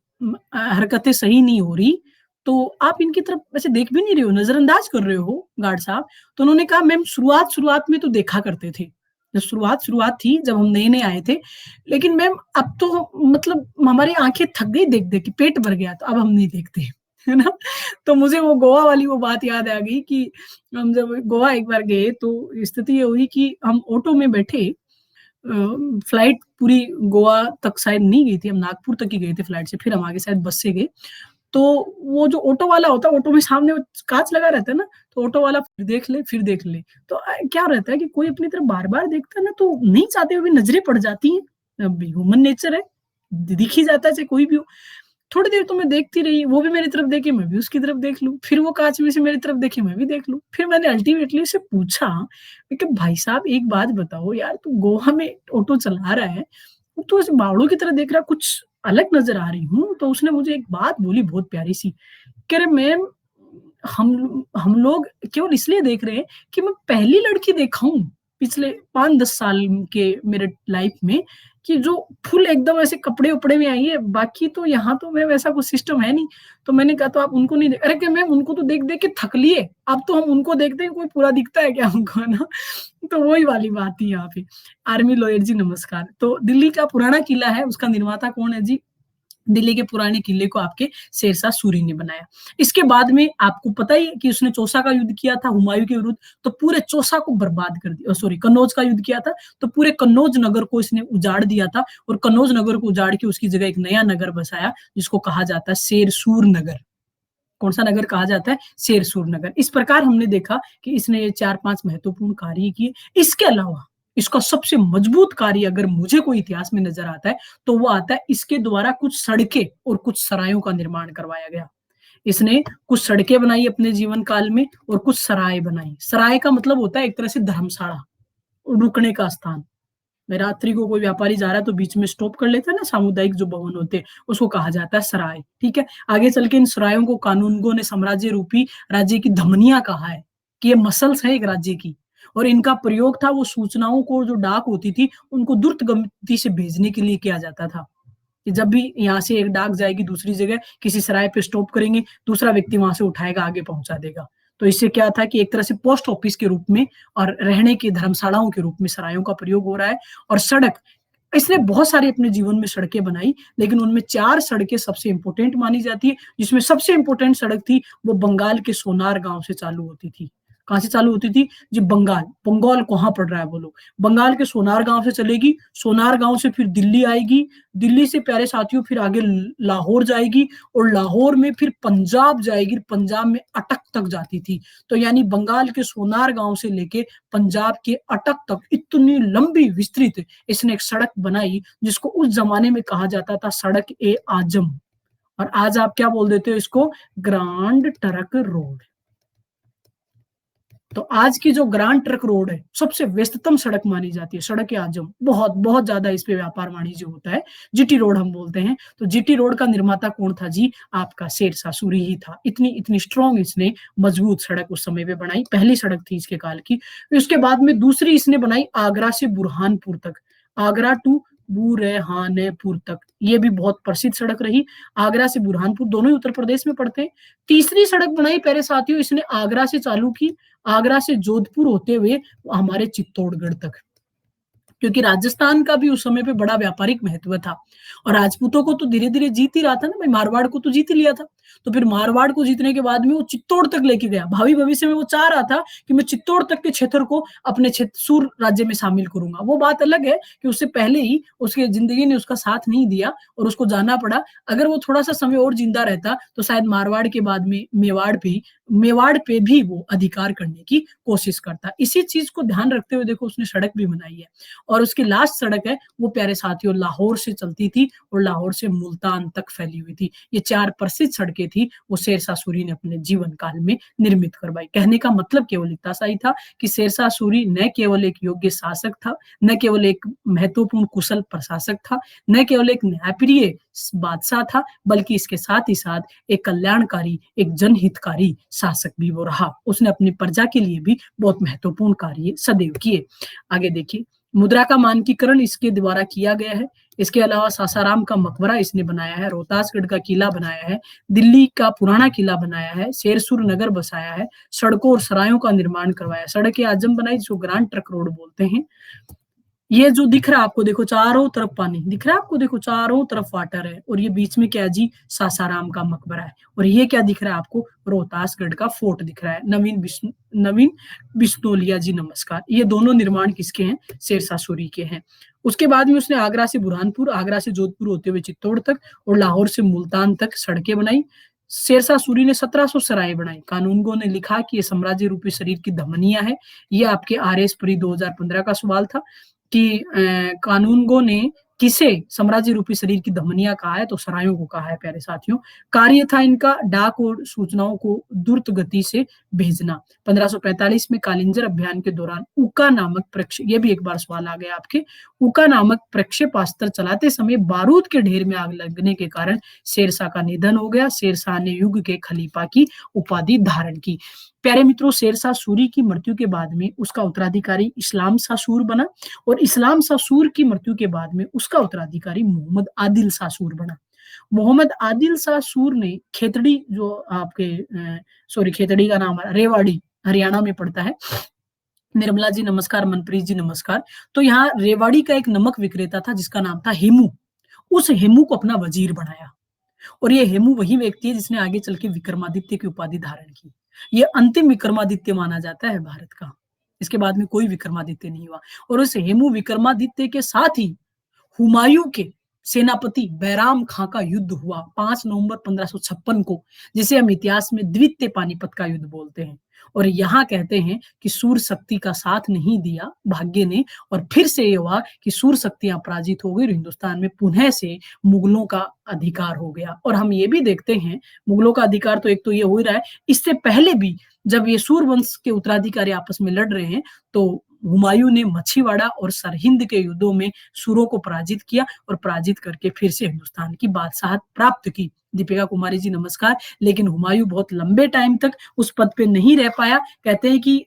हरकतें सही नहीं हो रही, तो आप इनकी तरफ वैसे देख भी नहीं रहे हो, नज़रअंदाज कर रहे हो गार्ड साहब? तो उन्होंने कहा मैम शुरुआत-शुरुआत में तो देखा करते थे, जो शुरुआत थी जब हम नए-नए आए थे। लेकिन मैम अब तो मतलब हमारी आँखें थक गई देख-देख के, पेट भर गया तो अब हम नहीं देखते, है ना? तो मुझे वो गोवा वाली वो बात याद आ गई कि हम जब गोवा एक बार गए तो स्थिति ये हुई कि हम ऑटो में बैठे फ्लाइट पूरी गोवा तक शायद नहीं गई थी, हम नागपुर तक ही गए थे फ्लाइट से, फिर हम आगे शायद बस से गए। तो वो जो ऑटो वाला होता है, ऑटो में सामने वो काँच लगा रहता है ना, तो ऑटो वाला फिर देख ले, फिर देख ले। तो क्या रहता है कि कोई अपनी तरफ बार-बार देखता है ना, तो नहीं चाहते हुए भी नज़रें पड़ जाती हैं। अब ह्यूमन नेचर है, दिख ही जाता है चाहे कोई भी हो। थोड़ी देर तो मैं देखती रही, वो भी मेरी तरफ देखे, मैं भी उसकी तरफ देख लूँ, फिर वो काँच में से मेरी तरफ देखे, मैं भी देख लूँ। फिर मैंने अल्टीमेटली उससे पूछा, मैं कहा, "भाई साहब एक बात बताओ यार, तू गोवा में ऑटो चला रहा है, तो ऐसे बावड़ों की तरह देख रहा है, कुछ अलग नज़र आ रही हूँ।" तो उसने मुझे एक बात बोली बहुत प्यारी-सी, कह रहे, "मैम, हम लोग केवल इसलिए देख रहे हैं कि मैं पहली लड़की देखा हूँ पिछले 5-10 साल के मेरे लाइफ में कि जो फुल एकदम ऐसे कपड़े-वपड़े में आई है, बाकी तो यहाँ तो मैम ऐसा कुछ सिस्टम है नहीं।" तो मैंने कहा, "तो आप उनको नहीं अरे क्या मैम, उनको तो देख-देख के थक लिए, अब तो हम उनको देखते हैं, कोई पूरा दिखता है क्या हमको?" है ना? तो वही वाली बात थी यहाँ पे। आर्मी लॉयर जी नमस्कार। तो दिल्ली का पुराना किला है, उसका निर्माता कौन है जी? दिल्ली के पुराने किले को आपके शेरशाह सूरी ने बनाया। इसके बाद में आपको पता ही है कि उसने चौसा का युद्ध किया था हुमायूँ के विरुद्ध, तो पूरे चौसा को बर्बाद कर दिया, सॉरी कन्नौज का युद्ध किया था, तो पूरे कन्नौज नगर को इसने उजाड़ दिया था और कन्नौज नगर को उजाड़ के उसकी जगह एक नया नगर बसाया, जिसको कहा जाता है शेरसूर नगर। कौन-सा नगर कहा जाता है? शेरसूर नगर। इस प्रकार हमने देखा कि इसने ये 4-5 महत्वपूर्ण कार्य किए। इसके अलावा इसका सबसे मजबूत कार्य अगर मुझे कोई इतिहास में नज़र आता है, तो वो आता है इसके द्वारा कुछ सड़कें और कुछ सरायों का निर्माण करवाया गया। इसने कुछ सड़कें बनाई अपने जीवन काल में और कुछ सराय बनाई। सराय का मतलब होता है एक तरह से धर्मशाला, रुकने का स्थान। में रात्रि को कोई व्यापारी जा रहा है तो बीच में स्टॉप कर लेता है ना, सामुदायिक जो भवन होते हैं, उसको कहा जाता है सराय, ठीक है? आगे चल के इन सरायों को कानूनगो ने साम्राज्य रूपी राज्य की धमनियाँ कहा है, कि ये मसल्स हैं एक राज्य की और इनका प्रयोग था वो सूचनाओं को जो डाक होती थी, उनको द्रुत गति से भेजने के लिए किया जाता था। कि जब भी यहाँ से एक डाक जाएगी दूसरी जगह, किसी सराय पे स्टॉप करेंगे, दूसरा व्यक्ति वहाँ से उठाएगा, आगे पहुँचा देगा। तो इससे क्या था कि एक तरह से पोस्ट ऑफिस के रूप में और रहने की धर्मशालाओं के रूप में सरायों का प्रयोग हो रहा है और सड़क इसने बहुत सारी अपने जीवन में सड़कें बनाई, लेकिन उनमें 4 सड़कें सबसे इम्पोर्टेंट मानी जाती है, जिसमें सबसे इम्पोर्टेंट सड़क थी, वो बंगाल के सोनार गाँव से चालू होती थी। कहाँ से चालू होती थी? जी बंगाल, बंगाल कहाँ पड़ रहा है बोलो? बंगाल के सोनार गाँव से चलेगी, सोनार गाँव से फिर दिल्ली आएगी, दिल्ली से प्यारे साथियों फिर आगे लाहौर जाएगी और लाहौर में फिर पंजाब जाएगी, पंजाब में अटक तक जाती थी। तो यानी बंगाल के सोनार गाँव से लेके पंजाब के अटक तक इतनी लंबी विस्तृत इसने एक सड़क बनाई, जिसको उस ज़माने में कहा जाता था सड़क-ए-आज़म और आज आप क्या बोल देते हो इसको? Grand truck road. तो आज की जो ग्रांड ट्रक रोड है, सबसे व्यस्ततम सड़क मानी जाती है, सड़क-ए-आज़म। बहुत, बहुत ज़्यादा इस पे व्यापार-वाणिज्य होता है। जीटी रोड हम बोलते हैं। तो जीटी रोड का निर्माता कौन था जी? आपका शेरशाह सूरी ही था। इतनी इतनी स्ट्रॉन्ग इसने मजबूत सड़क उस समय पे बनाई, पहली सड़क थी इसके काल की। उसके बाद में दूसरी इसने बनाई आगरा से बुरहानपुर तक, आगरा टू बुरहानपुर तक। ये भी बहुत प्रसिद्ध सड़क रही। आगरा से बुरहानपुर दोनों ही उत्तर प्रदेश में पड़ते हैं। तीसरी सड़क बनाई प्यारे साथियों इसने आगरा से चालू की, आगरा से जोधपुर होते हुए हमारे चित्तौड़गढ़ तक। क्योंकि राजस्थान का भी उस समय पे बड़ा व्यापारिक महत्व था और राजपूतों को तो धीरे-धीरे जीत ही रहा था ना भाई, मारवाड़ को तो जीत ही लिया था। तो फिर मारवाड़ को जीतने के बाद में वो चित्तौड़ तक लेके गया। भावी भविष्य में वो चाह रहा था कि मैं चित्तौड़ तक के क्षेत्र को अपने क्षेत्र सूर राज्य में शामिल करूँगा। वो बात अलग है कि उससे पहले ही उसकी ज़िंदगी ने उसका साथ नहीं दिया और उसको जाना पड़ा। अगर वो थोड़ा-सा समय और ज़िंदा रहता तो शायद मारवाड़ के बाद में मेवाड़ पे भी वो अधिकार करने की कोशिश करता। इसी चीज़ को ध्यान रखते हुए देखो उसने सड़क भी बनाई है। और उसकी लास्ट सड़क है वो प्यारे साथियों लाहौर से चलती थी और लाहौर से मुल्तान तक फैली हुई थी। ये 4 प्रसिद्ध सड़कें थी वो शेरशाह सूरी ने अपने जीवन काल में निर्मित करवाई। कहने का मतलब केवल इतना सा ही था कि शेरशाह सूरी न केवल एक योग्य शासक था, न केवल एक महत्वपूर्ण कुशल प्रशासक था, न केवल एक न्यायप्रिय बादशाह था, बल्कि इसके साथ ही साथ एक कल्याणकारी, एक जनहितकारी शासक भी वो रहा। उसने अपनी प्रजा के लिए भी बहुत महत्वपूर्ण कार्य सदैव किए। आगे देखिए मुद्रा का मानकीकरण इसके द्वारा किया गया है। इसके अलावा सासाराम का मकबरा इसने बनाया है, रोहतासगढ़ का किला बनाया है, दिल्ली का पुराना किला बनाया है, शेरसूर नगर बसाया है, सड़कों और सरायों का निर्माण करवाया, सड़क-ए-आज़म बनाई जिसको ग्रांड ट्रक रोड बोलते हैं। ये जो दिख रहा है आपको, देखो चारों तरफ पानी दिख रहा है आपको, देखो चारों तरफ वाटर है, और ये बीच में क्या है जी, सासाराम का मकबरा है। और ये क्या दिख रहा है आपको, रोहतासगढ़ का फोर्ट दिख रहा है। नवीन बिश्नोलिया जी नमस्कार। ये दोनों निर्माण किसके हैं, शेरशाह सूरी के हैं। उसके बाद में उसने आगरा से बुरहानपुर, आगरा से जोधपुर होते हुए चित्तौड़ तक, और लाहौर से मुल्तान तक सड़कें बनाई। शेरशाह सूरी ने 1700 सराय बनाई। कानूनगो ने लिखा कि ये साम्राज्य रूपी शरीर की धमनियां है। ये आपके RS प्री 2015 का सवाल था कि कानूनगो ने किसे साम्राज्य रूपी शरीर की धमनियां कहा है, तो सरायों को कहा है प्यारे साथियों। कार्य था इनका डाक और सूचनाओं को द्रुत गति से भेजना। 1545 में कालिंजर अभियान के दौरान उका नामक ये भी एक बार सवाल आ गया आपके, उका नामक प्रक्षेपास्त्र चलाते समय बारूद के ढेर में आग लगने के कारण शेरशाह का निधन हो गया। शेरशाह ने युग के खलीफा की उपाधि धारण की। प्यारे मित्रों, शेरशाह सूरी की मृत्यु के बाद में उसका उत्तराधिकारी इस्लाम शाह सूर बना, और इस्लाम शाह सूर की मृत्यु के बाद में उसका उत्तराधिकारी मोहम्मद आदिल शाह सूर बना। मोहम्मद आदिल शाह सूर ने खेतड़ी, जो आपके खेतड़ी का नाम है रेवाड़ी, हरियाणा में पड़ता है। निर्मला जी नमस्कार, मनप्रीत जी नमस्कार। तो यहाँ रेवाड़ी का एक नमक विक्रेता था जिसका नाम था हेमू। उस हेमू को अपना वजीर बनाया, और ये हेमू वही व्यक्ति है जिसने आगे चल के विक्रमादित्य की उपाधि धारण की। ये अंतिम विक्रमादित्य माना जाता है भारत का। इसके बाद में कोई विक्रमादित्य नहीं हुआ। और उस हेमू विक्रमादित्य के साथ ही हुमायूं के सेनापति बैराम खां का युद्ध हुआ 5 नवंबर 1556 को, जिसे हम इतिहास में द्वितीय पानीपत का युद्ध बोलते हैं। और यहाँ कहते हैं कि सूर शक्ति का साथ नहीं दिया भाग्य ने, और फिर से ये हुआ कि सूर शक्तियां पराजित हो गई और हिंदुस्तान में पुनः से मुगलों का अधिकार हो गया। और हम ये भी देखते हैं, मुगलों का अधिकार तो एक तो ये हो ही रहा है, इससे पहले भी जब ये सूर वंश के उत्तराधिकारी आपस में लड़ रहे हैं, तो हुमायूं ने मछीवाड़ा और सरहिंद के युद्धों में सूरों को पराजित किया, और पराजित करके फिर से हिंदुस्तान की बादशाहत प्राप्त की। दीपिका कुमारी जी नमस्कार। लेकिन हुमायूं बहुत लंबे टाइम तक उस पद पे नहीं रह पाया। कहते हैं कि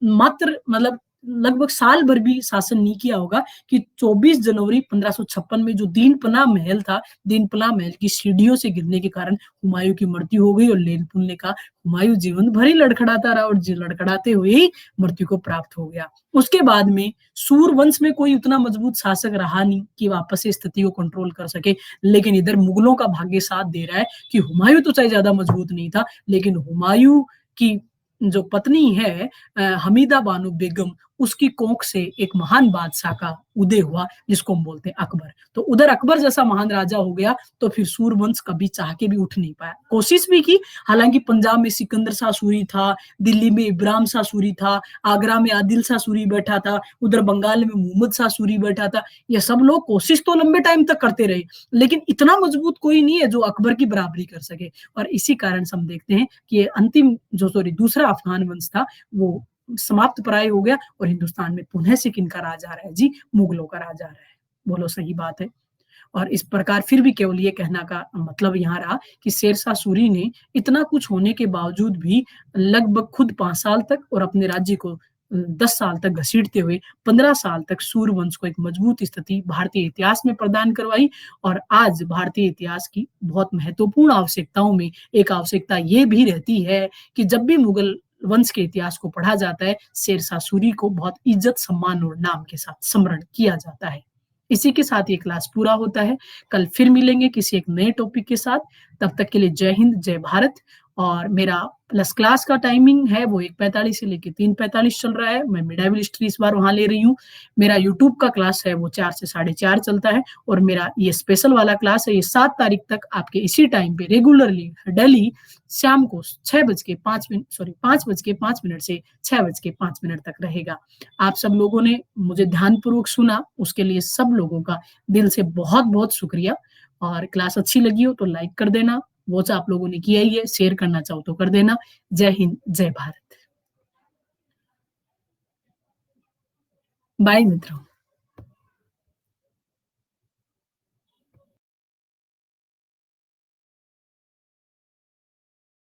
मात्र मतलब लगभग साल भर भी शासन नहीं किया होगा कि 24 जनवरी 1556 में जो दीनपनाह महल था, दीनपनाह महल की सीढ़ियों से गिरने के कारण हुमायूं की मृत्यु हो गई। और लेनपुल ने कहा हुमायूं जीवन भर ही लड़खड़ाता रहा, और लड़खड़ाते हुए ही मृत्यु को प्राप्त हो गया। उसके बाद में सूर वंश में कोई उतना मजबूत शासक रहा नहीं कि वापस से स्थिति को कंट्रोल कर सके। लेकिन इधर मुगलों का भाग्य साथ दे रहा है कि हुमायूं तो चाहे ज्यादा मजबूत नहीं था, लेकिन हुमायूं की जो पत्नी है हमीदा बानो बेगम, उसकी कोख से एक महान बादशाह का उदय हुआ, जिसको हम बोलते हैं अकबर। तो उधर अकबर जैसा महान राजा हो गया, तो फिर सूरवंश कभी चाह के भी उठ नहीं पाया। कोशिश भी की, हालांकि पंजाब में सिकंदर शाह सूरी था, दिल्ली में इब्राहिम शाह सूरी था, आगरा में आदिल शाह सूरी बैठा था, उधर बंगाल में मोहम्मद शाह सूरी बैठा था। ये सब लोग कोशिश तो लंबे टाइम तक करते रहे, लेकिन इतना मजबूत कोई नहीं है जो अकबर की बराबरी कर सके। और इसी कारण से हम देखते हैं कि ये अंतिम दूसरा अफगान वंश था, वो समाप्त प्राय हो गया, और हिंदुस्तान में पुनः से किनका राज आ रहा है जी, मुगलों का राज आ रहा है। बोलो सही बात है। और इस प्रकार फिर भी केवल ये कहना का मतलब यहाँ रहा कि शेरशाह सूरी ने इतना कुछ होने के बावजूद भी लगभग खुद 5 साल तक और अपने राज्य को 10 साल तक घसीटते हुए 15 साल तक सूरवंश को एक मजबूत स्थिति भारतीय इतिहास में प्रदान करवाई। और आज भारतीय इतिहास की बहुत महत्वपूर्ण आवश्यकताओं में एक आवश्यकता ये भी रहती है कि जब भी मुगल वंश के इतिहास को पढ़ा जाता है, शेरशाह सूरी को बहुत इज्जत, सम्मान और नाम के साथ स्मरण किया जाता है। इसी के साथ ये क्लास पूरा होता है। कल फिर मिलेंगे किसी एक नए टॉपिक के साथ। तब तक के लिए जय हिंद, जय भारत। और मेरा प्लस क्लास का टाइमिंग है वो 1:45 से लेके 3:45 चल रहा है। मैं मिडाइवल हिस्ट्री इस बार वहां ले रही हूँ। मेरा यूट्यूब का क्लास है वो 4 से 4:30 चलता है। और मेरा ये स्पेशल वाला क्लास है, ये 7 तारीख तक आपके इसी टाइम पे रेगुलरली डेली शाम को 5:05 से 6:05 तक रहेगा। आप सब लोगों ने मुझे ध्यानपूर्वक सुना, उसके लिए सब लोगों का दिल से बहुत बहुत शुक्रिया। और क्लास अच्छी लगी हो तो लाइक कर देना, वो तो आप लोगों ने किया ही है, शेयर करना चाहो तो कर देना। जय हिंद, जय भारत। बाय मित्रों।